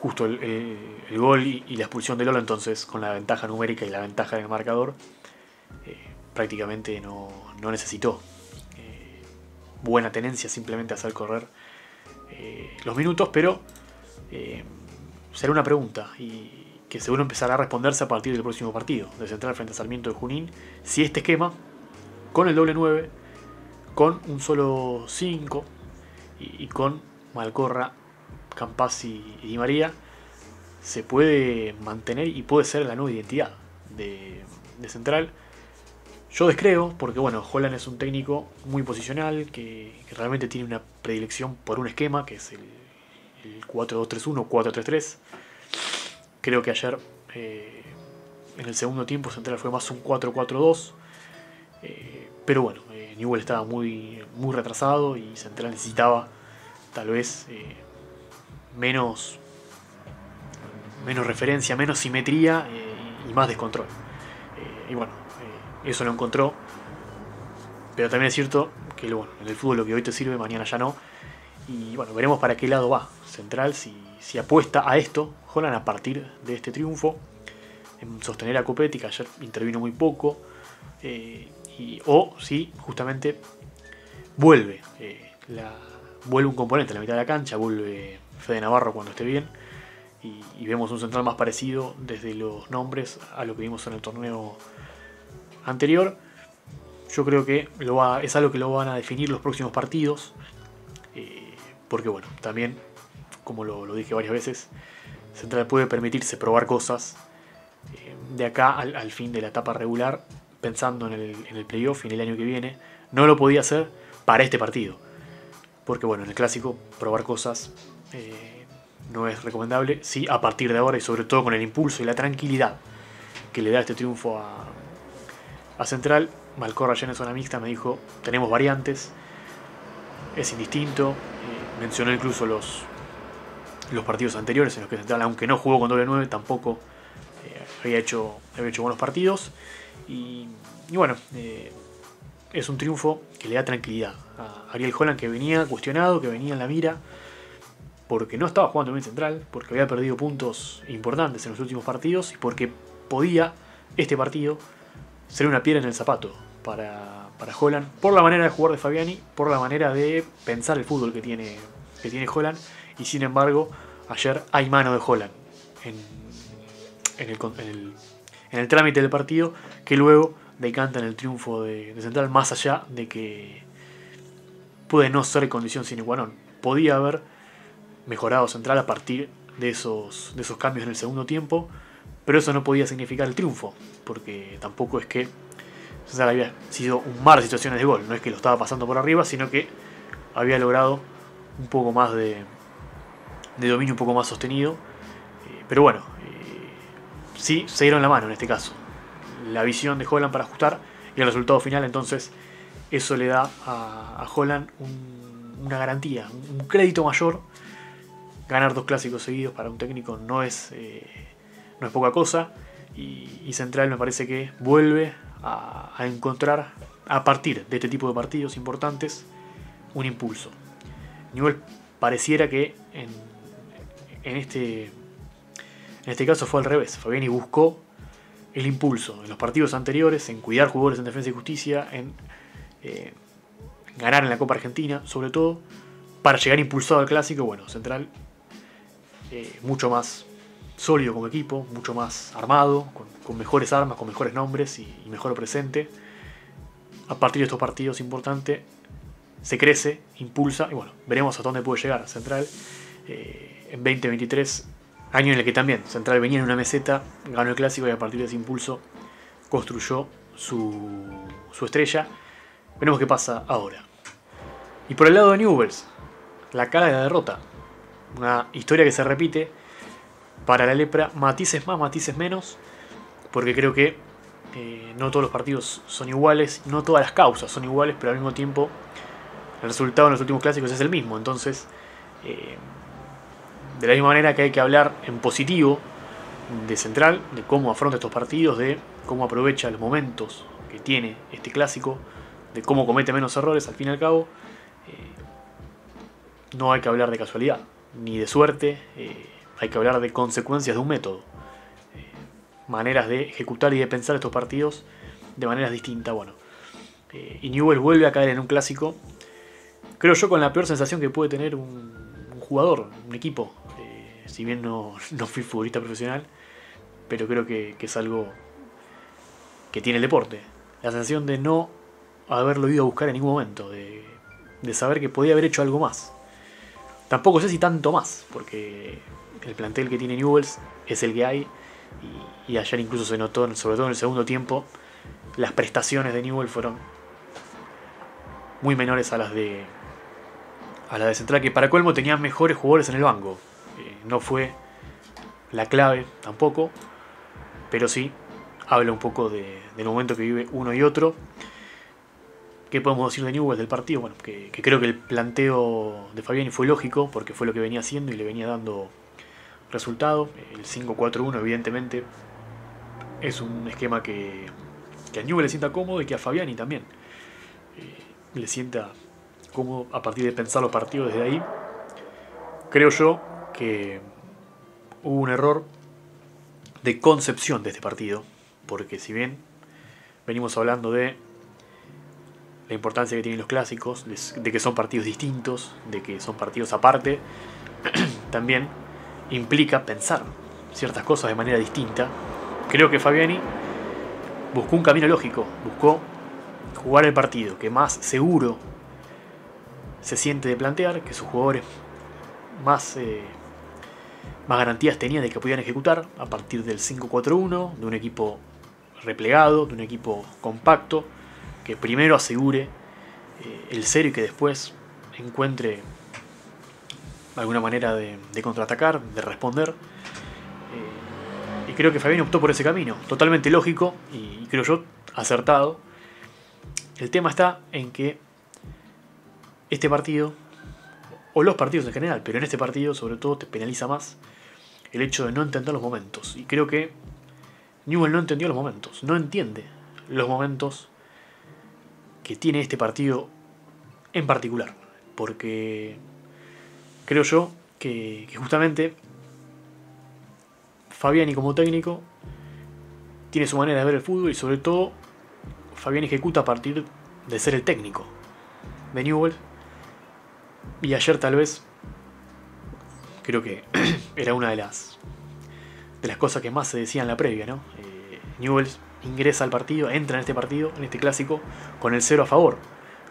justo el gol y la expulsión de Lola, entonces con la ventaja numérica y la ventaja en el marcador, prácticamente no necesitó buena tenencia, simplemente hacer correr los minutos, pero será una pregunta y que seguro empezará a responderse a partir del próximo partido de Central frente a Sarmiento de Junín, si este esquema, con el doble 9, con un solo 5 y con Malcorra, Campazzi y Di María, se puede mantener y puede ser la nueva identidad de Central. Yo descreo, porque bueno, Holland es un técnico muy posicional, que realmente tiene una predilección por un esquema, que es el 4-2-3-1, 4-3-3. Creo que ayer, en el segundo tiempo, Central fue más un 4-4-2. Pero bueno, Newell estaba muy retrasado y Central necesitaba tal vez menos referencia, menos simetría y más descontrol. Y bueno, eso lo encontró. Pero también es cierto que en el fútbol lo que hoy te sirve, mañana ya no. Y bueno, veremos para qué lado va Central, si apuesta a esto, Holland, a partir de este triunfo, en sostener a Copetti, que ayer intervino muy poco, o si justamente vuelve un componente en la mitad de la cancha, vuelve Fede Navarro cuando esté bien, y vemos un Central más parecido desde los nombres a lo que vimos en el torneo anterior. Yo creo que es algo que lo van a definir los próximos partidos, porque bueno, también, como lo dije varias veces, Central puede permitirse probar cosas de acá al fin de la etapa regular, pensando en el playoff y en el año que viene. No lo podía hacer para este partido, porque bueno, en el clásico probar cosas no es recomendable. Sí, a partir de ahora, y sobre todo con el impulso y la tranquilidad que le da este triunfo a Central. Malcorra ayer en zona mixta me dijo: tenemos variantes, es indistinto. Mencionó incluso los partidos anteriores en los que Central, aunque no jugó con doble 9, tampoco había hecho buenos partidos. Y bueno, es un triunfo que le da tranquilidad a Ariel Holland, que venía cuestionado, que venía en la mira, porque no estaba jugando bien Central, porque había perdido puntos importantes en los últimos partidos y porque podía este partido ser una piedra en el zapato para Holland, por la manera de jugar de Fabiani, por la manera de pensar el fútbol que tiene Holland. Y sin embargo, ayer hay mano de Holland en el trámite del partido, que luego decanta en el triunfo de Central, más allá de que puede no ser condición sine qua non. Podía haber mejorado Central a partir de esos cambios en el segundo tiempo, pero eso no podía significar el triunfo, porque tampoco es que Central había sido un mar de situaciones de gol, no es que lo estaba pasando por arriba, sino que había logrado un poco más de dominio, un poco más sostenido. Pero bueno, sí se dieron la mano en este caso, la visión de Holland para ajustar y el resultado final. Entonces eso le da a Holland una garantía, un crédito mayor. Ganar 2 clásicos seguidos para un técnico no es poca cosa, y Central me parece que vuelve a encontrar, a partir de este tipo de partidos importantes, un impulso. Newell pareciera que en este caso fue al revés. Fabiani buscó el impulso en los partidos anteriores, en cuidar jugadores en Defensa y Justicia, en ganar en la Copa Argentina, sobre todo, para llegar impulsado al clásico. Bueno, Central mucho más sólido como equipo, mucho más armado, con mejores armas, con mejores nombres y mejor presente. A partir de estos partidos importantes se crece, impulsa, y bueno, veremos hasta dónde puede llegar Central en 2023, año en el que también Central venía en una meseta, ganó el clásico y a partir de ese impulso construyó su estrella. Veremos qué pasa ahora. Y por el lado de Newell's, la cara de la derrota, una historia que se repite para la lepra, matices más, matices menos, porque creo que no todos los partidos son iguales, no todas las causas son iguales, pero al mismo tiempo el resultado en los últimos clásicos es el mismo. Entonces, de la misma manera que hay que hablar en positivo de Central, de cómo afronta estos partidos, de cómo aprovecha los momentos que tiene este clásico, de cómo comete menos errores, al fin y al cabo, no hay que hablar de casualidad ni de suerte. Hay que hablar de consecuencias de un método, maneras de ejecutar y de pensar estos partidos de maneras distintas. Bueno, y Newell vuelve a caer en un clásico, creo yo, con la peor sensación que puede tener un jugador, un equipo. Si bien no fui futbolista profesional, pero creo que es algo que tiene el deporte. La sensación de no haberlo ido a buscar en ningún momento, de saber que podía haber hecho algo más. Tampoco sé si tanto más, porque el plantel que tiene Newell's es el que hay, y ayer incluso se notó, sobre todo en el segundo tiempo, las prestaciones de Newell fueron muy menores a las de Central, que para colmo tenían mejores jugadores en el banco. No fue la clave tampoco, pero sí habla un poco del momento que vive uno y otro. ¿Qué podemos decir de Newell's del partido? Bueno, que creo que el planteo de Fabiani fue lógico, porque fue lo que venía haciendo y le venía dando resultado. El 5-4-1 evidentemente es un esquema que a Newell le sienta cómodo y que a Fabiani también le sienta cómodo a partir de pensar los partidos desde ahí. Creo yo que hubo un error de concepción de este partido, porque si bien venimos hablando de la importancia que tienen los clásicos, de que son partidos distintos, de que son partidos aparte, también implica pensar ciertas cosas de manera distinta. Creo que Fabiani buscó un camino lógico, buscó jugar el partido que más seguro se siente de plantear, que sus jugadores más garantías tenían de que podían ejecutar a partir del 5-4-1, de un equipo replegado, de un equipo compacto, que primero asegure el cero y que después encuentre alguna manera de contraatacar, de responder. Y creo que Fabián optó por ese camino, totalmente lógico y creo yo acertado. El tema está en que este partido, o los partidos en general, pero en este partido sobre todo te penaliza más el hecho de no entender los momentos. Y creo que Newell no entendió los momentos, no entiende los momentos que tiene este partido en particular. Porque creo yo que justamente Fabiani como técnico tiene su manera de ver el fútbol y sobre todo Fabiani ejecuta a partir de ser el técnico de Newell. Y ayer tal vez creo que era una de las cosas que más se decía en la previa, ¿no? Newell ingresa al partido, entra en este partido, en este clásico, con el 0 a favor,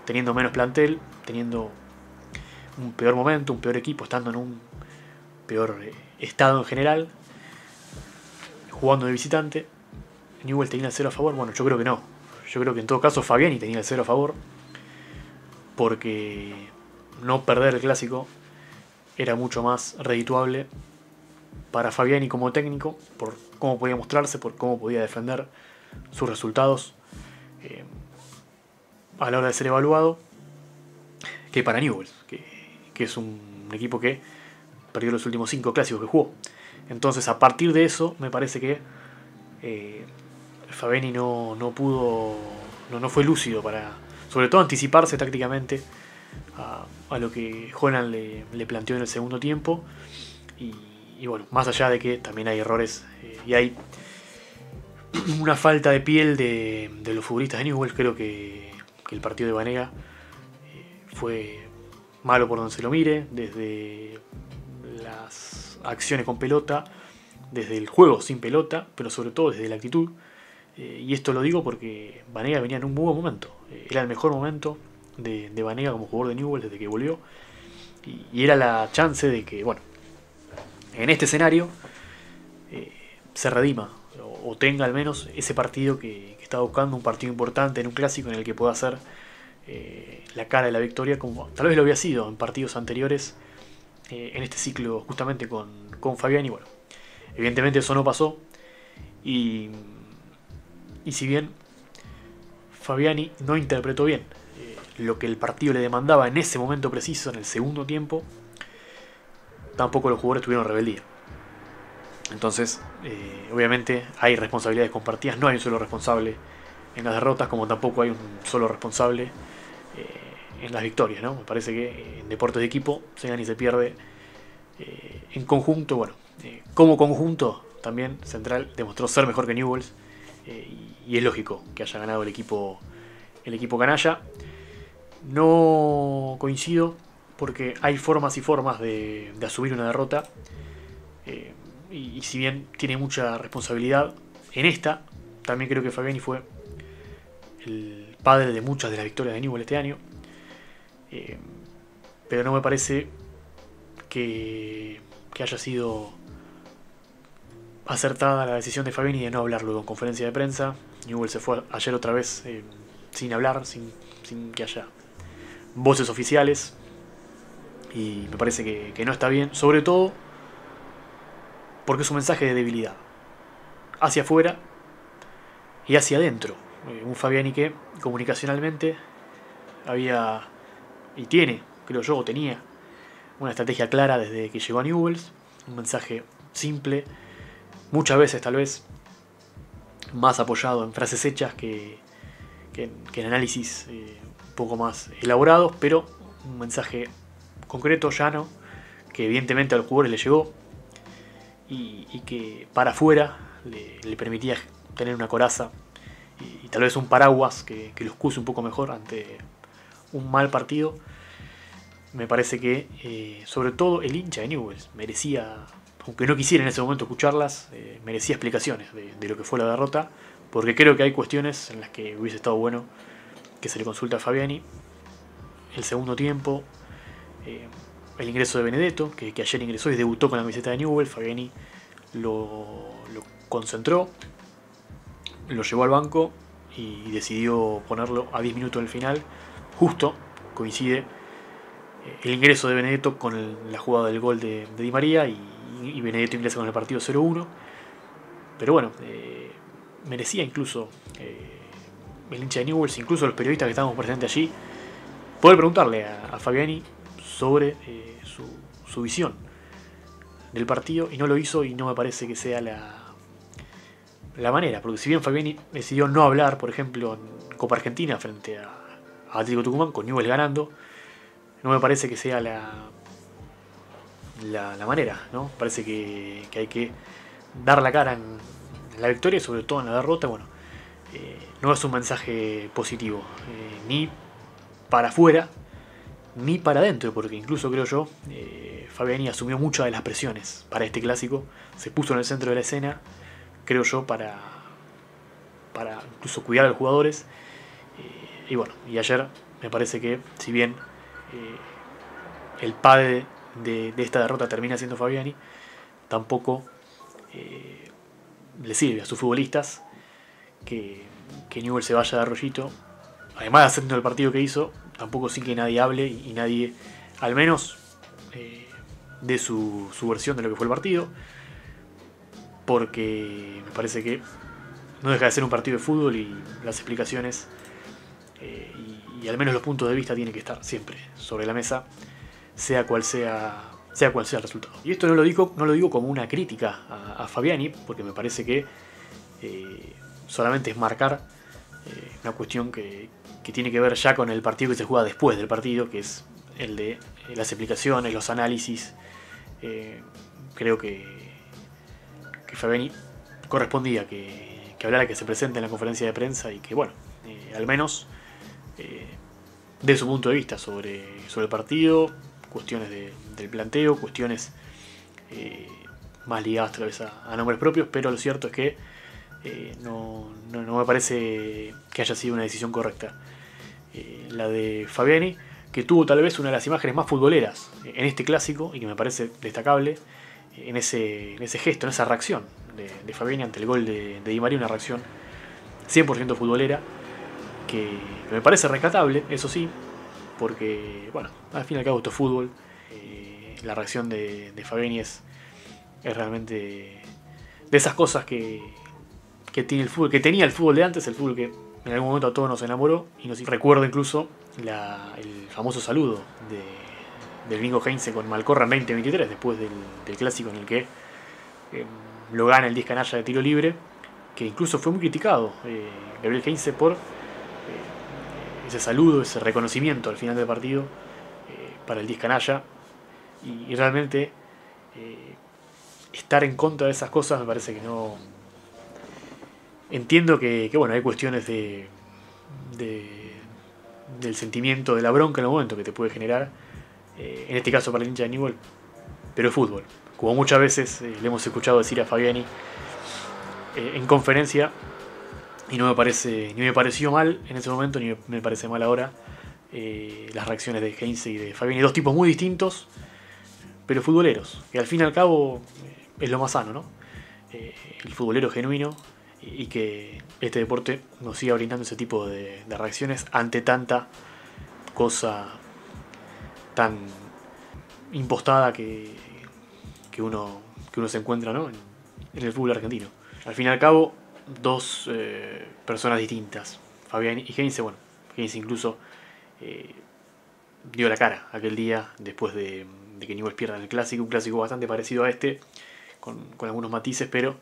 teniendo menos plantel, teniendo un peor momento, un peor equipo, estando en un peor estado en general, jugando de visitante. Newell tenía el 0 a favor. Bueno, yo creo que no. Yo creo que en todo caso Fabiani tenía el 0 a favor, porque no perder el clásico era mucho más redituable para Fabiani como técnico, por cómo podía mostrarse, por cómo podía defender sus resultados a la hora de ser evaluado, que para Newell's, que es un equipo que perdió los últimos 5 clásicos que jugó. Entonces, a partir de eso, me parece que Fabiani no pudo, no fue lúcido para, sobre todo, anticiparse tácticamente a lo que Holland le planteó en el segundo tiempo. Y bueno, más allá de que también hay errores y hay una falta de piel de los futbolistas de Newell's, creo que el partido de Banega fue malo por donde se lo mire, desde las acciones con pelota, desde el juego sin pelota, pero sobre todo desde la actitud. Y esto lo digo porque Banega venía en un muy buen momento. Era el mejor momento de Banega como jugador de Newell's desde que volvió. Y era la chance de que, bueno, en este escenario se redima o tenga al menos ese partido que está buscando, un partido importante en un clásico en el que pueda hacer la cara de la victoria, como tal vez lo había sido en partidos anteriores en este ciclo justamente con Fabiani. Bueno, evidentemente eso no pasó y si bien Fabiani no interpretó bien lo que el partido le demandaba en ese momento preciso, en el segundo tiempo, tampoco los jugadores tuvieron rebeldía. Entonces, obviamente hay responsabilidades compartidas, no hay un solo responsable en las derrotas, como tampoco hay un solo responsable en las victorias, ¿no? Me parece que en deportes de equipo se gana y se pierde en conjunto. Bueno, como conjunto también Central demostró ser mejor que Newell's, y es lógico que haya ganado el equipo canalla. No coincido porque hay formas y formas de asumir una derrota, y si bien tiene mucha responsabilidad en esta, también creo que Fabiani fue el padre de muchas de las victorias de Newell's este año, pero no me parece que haya sido acertada la decisión de Fabiani de no hablar luego en conferencia de prensa. Newell's se fue ayer otra vez sin hablar, sin que haya voces oficiales, y me parece que no está bien, sobre todo porque es un mensaje de debilidad hacia afuera y hacia adentro. Un Fabiani que comunicacionalmente había, y tiene, creo yo, o tenía, una estrategia clara desde que llegó a Newell's. Un mensaje simple, muchas veces tal vez más apoyado en frases hechas que en análisis un poco más elaborados, pero un mensaje concreto, llano, que evidentemente a los jugadores le llegó y que para afuera le permitía tener una coraza y tal vez un paraguas que los cuse un poco mejor ante un mal partido. Me parece que sobre todo el hincha de Newell's merecía, aunque no quisiera en ese momento escucharlas, merecía explicaciones de lo que fue la derrota, porque creo que hay cuestiones en las que hubiese estado bueno que se le consulte a Fabiani. El segundo tiempo, el ingreso de Benedetto, que ayer ingresó y debutó con la camiseta de Newell's. Fabiani lo concentró, lo llevó al banco y decidió ponerlo a 10 minutos del final. Justo coincide el ingreso de Benedetto con la jugada del gol de Di María y Benedetto ingresa con el partido 0-1. Pero bueno, merecía incluso el hincha de Newell's, incluso los periodistas que estábamos presentes allí, poder preguntarle a Fabiani sobre su visión del partido, y no lo hizo, y no me parece que sea la manera, porque si bien Fabiani decidió no hablar, por ejemplo, en Copa Argentina frente a Atlético Tucumán, con Newell's ganando, no me parece que sea la manera, ¿no? Parece que hay que dar la cara en la victoria y sobre todo en la derrota. Bueno, no es un mensaje positivo, ni para afuera ni para adentro, porque incluso creo yo, Fabiani asumió muchas de las presiones para este clásico, se puso en el centro de la escena, creo yo, para incluso cuidar a los jugadores, y bueno, y ayer me parece que si bien el padre de esta derrota termina siendo Fabiani, tampoco le sirve a sus futbolistas que Newell's se vaya de Arroyito, además de haciendo el partido que hizo, tampoco sin que nadie hable y nadie, al menos, dé su versión de lo que fue el partido, porque me parece que no deja de ser un partido de fútbol y las explicaciones y al menos los puntos de vista tienen que estar siempre sobre la mesa, sea cual sea el resultado. Y esto no lo digo como una crítica a Fabiani, porque me parece que solamente es marcar una cuestión que tiene que ver ya con el partido que se juega después del partido, que es el de las explicaciones, los análisis. Creo que Fabiani correspondía que hablara, que se presente en la conferencia de prensa y que, bueno, al menos dé su punto de vista sobre el partido, cuestiones del planteo, cuestiones más ligadas tal vez a nombres propios, pero lo cierto es que no me parece que haya sido una decisión correcta la de Fabiani, que tuvo tal vez una de las imágenes más futboleras en este clásico y que me parece destacable en ese gesto, en esa reacción de Fabiani ante el gol de Di María, una reacción 100% futbolera que me parece rescatable, eso sí, porque, bueno, al fin y al cabo esto es fútbol. La reacción de Fabiani es realmente de esas cosas que tiene el fútbol, que tenía el fútbol de antes, el fútbol que en algún momento a todos nos enamoró. Y nos recuerdo incluso el famoso saludo del gringo Heinze con Malcorra en 2023, después del clásico en el que lo gana el 10 canalla de tiro libre, que incluso fue muy criticado Gabriel Heinze por ese saludo, ese reconocimiento al final del partido para el 10 canalla, y realmente estar en contra de esas cosas me parece que no. Entiendo que bueno, hay cuestiones del sentimiento, de la bronca en el momento que te puede generar, en este caso para el hincha de Newell's, pero es fútbol, como muchas veces le hemos escuchado decir a Fabiani en conferencia, y no me parece, ni me pareció mal en ese momento, ni me parece mal ahora, las reacciones de Heinze y de Fabiani, dos tipos muy distintos, pero futboleros, que al fin y al cabo es lo más sano, ¿no? El futbolero genuino, y que este deporte nos siga brindando ese tipo de reacciones ante tanta cosa tan impostada que uno se encuentra, ¿no? en el fútbol argentino. Al fin y al cabo, dos personas distintas, Fabiani y Heinze. Bueno, Heinze incluso dio la cara aquel día después de que Newell's pierda en el clásico, un clásico bastante parecido a este, con algunos matices, pero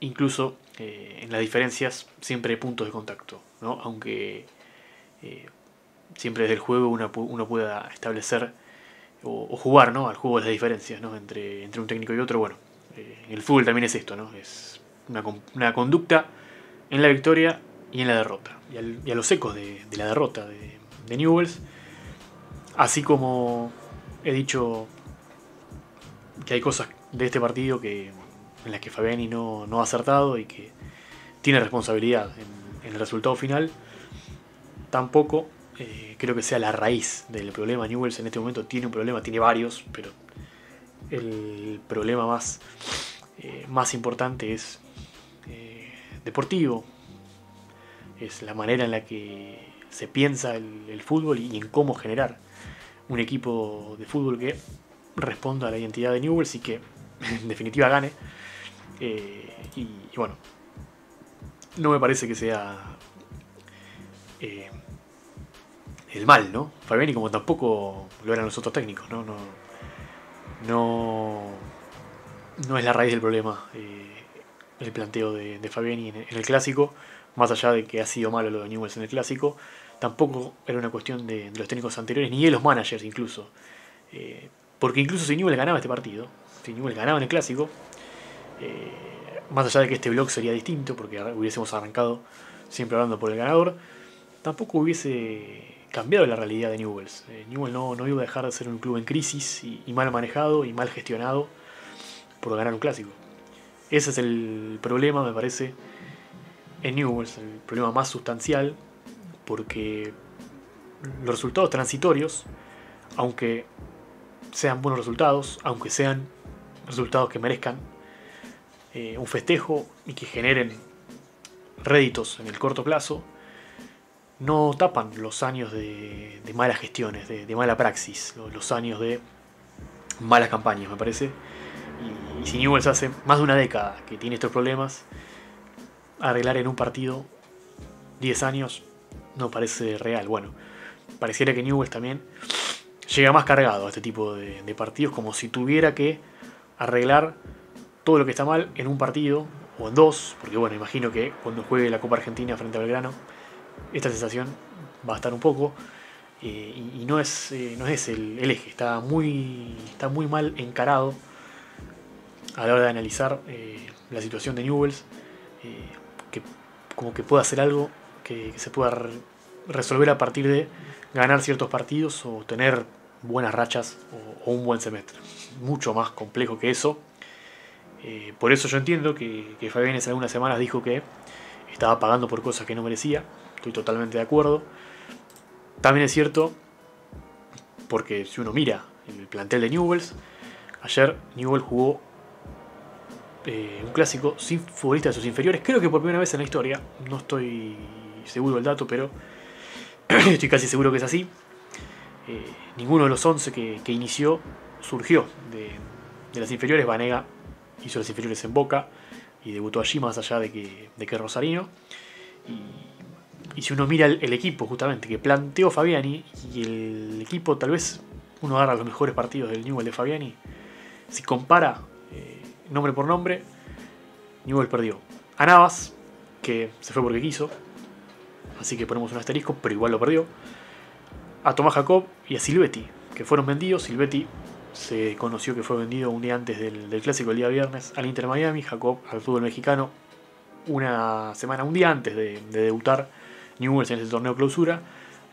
incluso en las diferencias siempre hay puntos de contacto, ¿no? Aunque siempre desde el juego uno pueda establecer o jugar, ¿no?, al juego de las diferencias, ¿no?, entre un técnico y otro. Bueno, el fútbol también es esto, ¿no? Es una conducta en la victoria y en la derrota. Y a los ecos de la derrota de Newell's, así como he dicho que hay cosas de este partido en las que Fabiani no ha acertado y que tiene responsabilidad en el resultado final, tampoco creo que sea la raíz del problema. Newell's en este momento tiene un problema, tiene varios, pero el problema más importante es deportivo. Es la manera en la que se piensa el fútbol y en cómo generar un equipo de fútbol que responda a la identidad de Newell's y que en definitiva gane. Y bueno, no me parece que sea el mal, ¿no? Fabiani, como tampoco lo eran los otros técnicos, no es la raíz del problema el planteo de Fabiani en el clásico, más allá de que ha sido malo lo de Newell's en el clásico. Tampoco era una cuestión de los técnicos anteriores, ni de los managers incluso. Porque incluso si Newell's ganaba este partido, si Newell's ganaba en el clásico, más allá de que este blog sería distinto, porque hubiésemos arrancado siempre hablando por el ganador, tampoco hubiese cambiado la realidad de Newell's. Newell's no iba a dejar de ser un club en crisis y mal manejado y mal gestionado por ganar un clásico. Ese es el problema, me parece, en Newell's, el problema más sustancial, porque los resultados transitorios, aunque sean buenos resultados, aunque sean resultados que merezcan un festejo y que generen réditos en el corto plazo, no tapan los años de malas gestiones, de mala praxis, los años de malas campañas, me parece. Y si Newell's hace más de una década que tiene estos problemas, arreglar en un partido 10 años no parece real. Bueno, pareciera que Newell's también llega más cargado a este tipo de partidos, como si tuviera que arreglar todo lo que está mal en un partido o en dos, porque bueno, imagino que cuando juegue la Copa Argentina frente a Belgrano, esta sensación va a estar un poco, y no es el eje, está muy mal encarado a la hora de analizar la situación de Newell's, que como que pueda hacer algo que se pueda resolver a partir de ganar ciertos partidos o tener buenas rachas o un buen semestre. Mucho más complejo que eso. Por eso yo entiendo que Fabián hace algunas semanas dijo que estaba pagando por cosas que no merecía. Estoy totalmente de acuerdo. También es cierto, porque si uno mira el plantel de Newell's, ayer Newell's jugó un clásico sin futbolistas de sus inferiores, creo que por primera vez en la historia. No estoy seguro del dato, pero estoy casi seguro que es así. Ninguno de los 11 que inició surgió de las inferiores. Vanega hizo las inferiores en Boca y debutó allí, más allá de que Rosarino. Y si uno mira el equipo justamente que planteó Fabiani, y el equipo, tal vez uno agarra los mejores partidos del Newell's de Fabiani, si compara nombre por nombre, Newell's perdió a Navas, que se fue porque quiso, así que ponemos un asterisco, pero igual lo perdió. A Tomás Jacob y a Silvetti, que fueron vendidos. Silvetti se conoció que fue vendido un día antes del clásico, el día viernes, al Inter Miami. Jacob al fútbol mexicano un día antes de debutar Newell's en ese torneo clausura.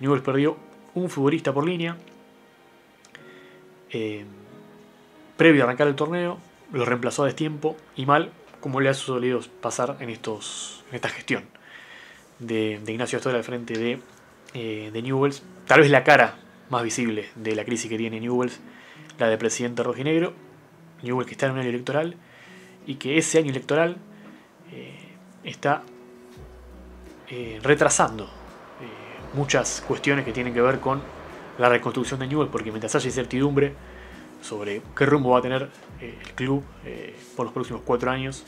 Newell's perdió un futbolista por línea previo a arrancar el torneo, lo reemplazó a destiempo y mal, como le ha solido pasar en esta gestión de Ignacio Astorga al frente de Newell's. Tal vez la cara más visible de la crisis que tiene Newell's, la de presidente rojinegro. Newell's que está en un año electoral y que ese año electoral está retrasando muchas cuestiones que tienen que ver con la reconstrucción de Newell's, porque mientras haya incertidumbre sobre qué rumbo va a tener el club por los próximos 4 años,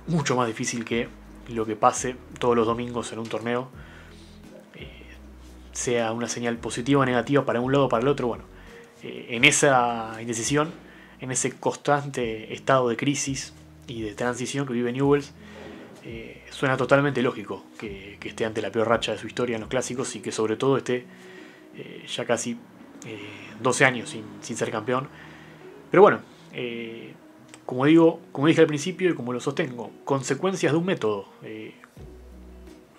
mucho más difícil que lo que pase todos los domingos en un torneo sea una señal positiva o negativa para un lado o para el otro. Bueno, en esa indecisión, en ese constante estado de crisis y de transición que vive Newell's, suena totalmente lógico que esté ante la peor racha de su historia en los clásicos y que sobre todo esté ya casi 12 años sin ser campeón. Pero bueno, como dije al principio y como lo sostengo, consecuencias de un método,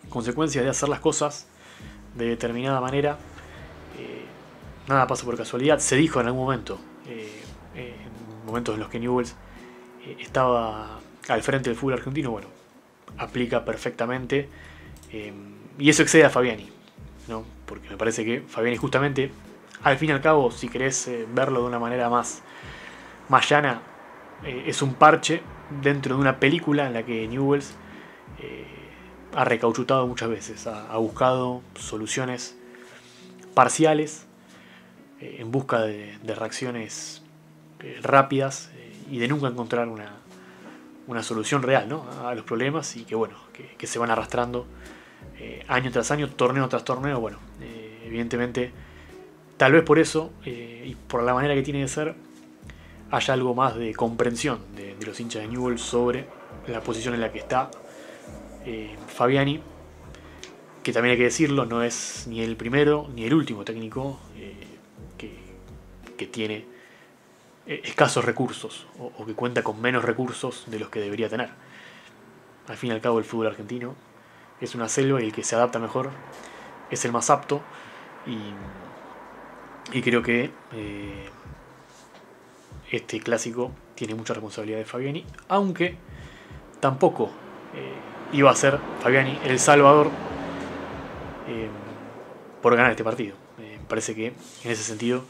consecuencias de hacer las cosas de determinada manera. Nada pasa por casualidad. Se dijo en algún momento, en momentos en los que Newell's estaba al frente del fútbol argentino, bueno, aplica perfectamente, y eso excede a Fabiani, ¿no? Porque me parece que Fabiani justamente, al fin y al cabo, si querés verlo de una manera más llana, es un parche dentro de una película en la que Newell's ha recauchutado muchas veces, ha buscado soluciones parciales en busca de reacciones rápidas y de nunca encontrar una solución real, ¿no?, a los problemas, y que bueno, que se van arrastrando año tras año, torneo tras torneo. Bueno, evidentemente, tal vez por eso y por la manera que tiene de ser, haya algo más de comprensión de los hinchas de Newell's sobre la posición en la que está Fabiani, que también hay que decirlo, no es ni el primero ni el último técnico que tiene escasos recursos o que cuenta con menos recursos de los que debería tener. Al fin y al cabo, el fútbol argentino es una selva y el que se adapta mejor es el más apto, y creo que este clásico tiene mucha responsabilidad de Fabiani, aunque tampoco iba a ser Fabiani el salvador por ganar este partido. Me parece que en ese sentido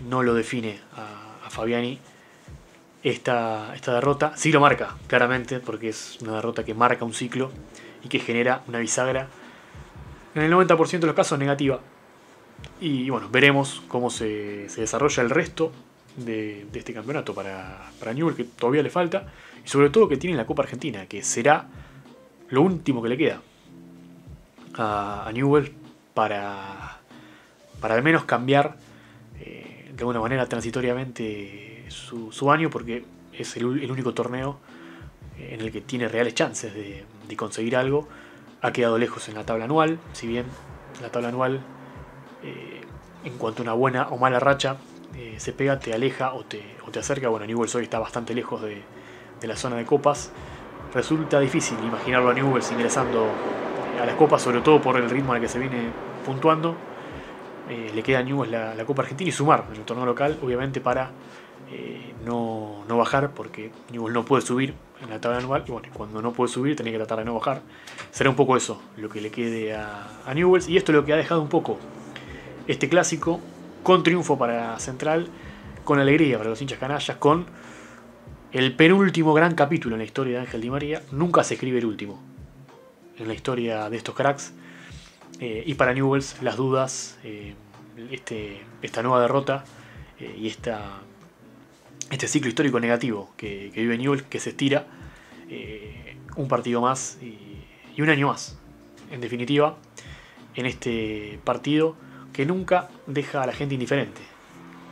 no lo define a Fabiani esta derrota. Sí lo marca, claramente, porque es una derrota que marca un ciclo y que genera una bisagra, en el 90% de los casos, negativa. Y bueno, veremos cómo se desarrolla el resto de este campeonato para Newell's, que todavía le falta, y sobre todo que tiene la Copa Argentina, que será lo último que le queda a Newell's para al menos cambiar de alguna manera transitoriamente su año, porque es el único torneo en el que tiene reales chances de conseguir algo. Ha quedado lejos en la tabla anual, si bien la tabla anual, en cuanto a una buena o mala racha, se pega, te aleja o te acerca. Bueno, Newell's hoy está bastante lejos de la zona de copas. Resulta difícil imaginarlo a Newell's ingresando a las copas, sobre todo por el ritmo al que se viene puntuando. Le queda a Newell's la Copa Argentina y sumar en el torneo local, obviamente, para no bajar, porque Newell's no puede subir en la tabla anual, y bueno, cuando no puede subir tenía que tratar de no bajar. Será un poco eso lo que le quede a Newell's, y esto es lo que ha dejado un poco este clásico, con triunfo para Central, con alegría para los hinchas canallas, con el penúltimo gran capítulo en la historia de Ángel Di María. Nunca se escribe el último en la historia de estos cracks, y para Newell's las dudas, esta nueva derrota y este ciclo histórico negativo que vive Newell's, que se estira un partido más y un año más, en definitiva, en este partido que nunca deja a la gente indiferente,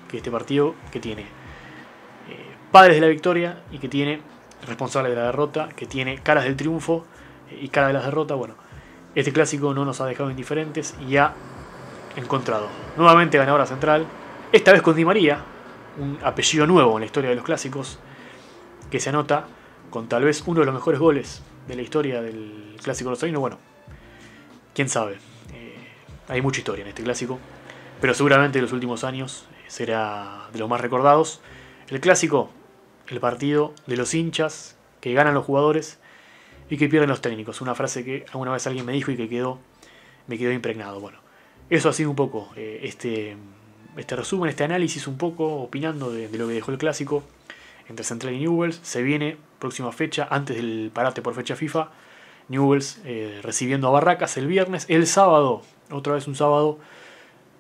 que este partido que tiene padres de la victoria y que tiene responsables de la derrota, que tiene caras del triunfo y caras de las derrotas. Bueno, este clásico no nos ha dejado indiferentes y ha encontrado nuevamente ganadora Central, esta vez con Di María, un apellido nuevo en la historia de los clásicos, que se anota con tal vez uno de los mejores goles de la historia del clásico rosarino. Bueno, quién sabe, hay mucha historia en este clásico, pero seguramente en los últimos años será de los más recordados. El clásico, el partido de los hinchas, que ganan los jugadores y que pierden los técnicos. Una frase que alguna vez alguien me dijo y que me quedó impregnado. Bueno, eso ha sido un poco este resumen, este análisis, un poco opinando de lo que dejó el clásico entre Central y Newell's. Se viene próxima fecha, antes del parate por fecha FIFA, Newell's recibiendo a Barracas el viernes. El sábado, otra vez un sábado,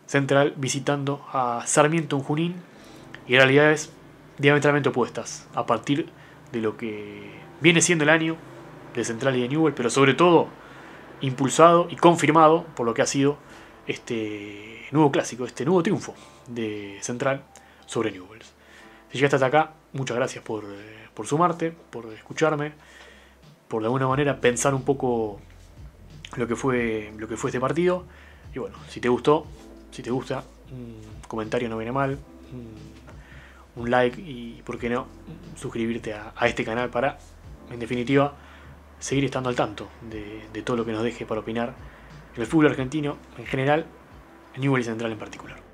Central visitando a Sarmiento en Junín, y realidades diametralmente opuestas a partir de lo que viene siendo el año de Central y de Newell's, pero sobre todo impulsado y confirmado por lo que ha sido este nuevo clásico, este nuevo triunfo de Central sobre Newell's. Si llegaste hasta acá, muchas gracias por sumarte, por escucharme, por de alguna manera pensar un poco lo que fue este partido. Y bueno, si te gustó, si te gusta, un comentario no viene mal, un like y, por qué no, suscribirte a este canal para, en definitiva, seguir estando al tanto de todo lo que nos deje para opinar en el fútbol argentino en general, en Newell's Central en particular.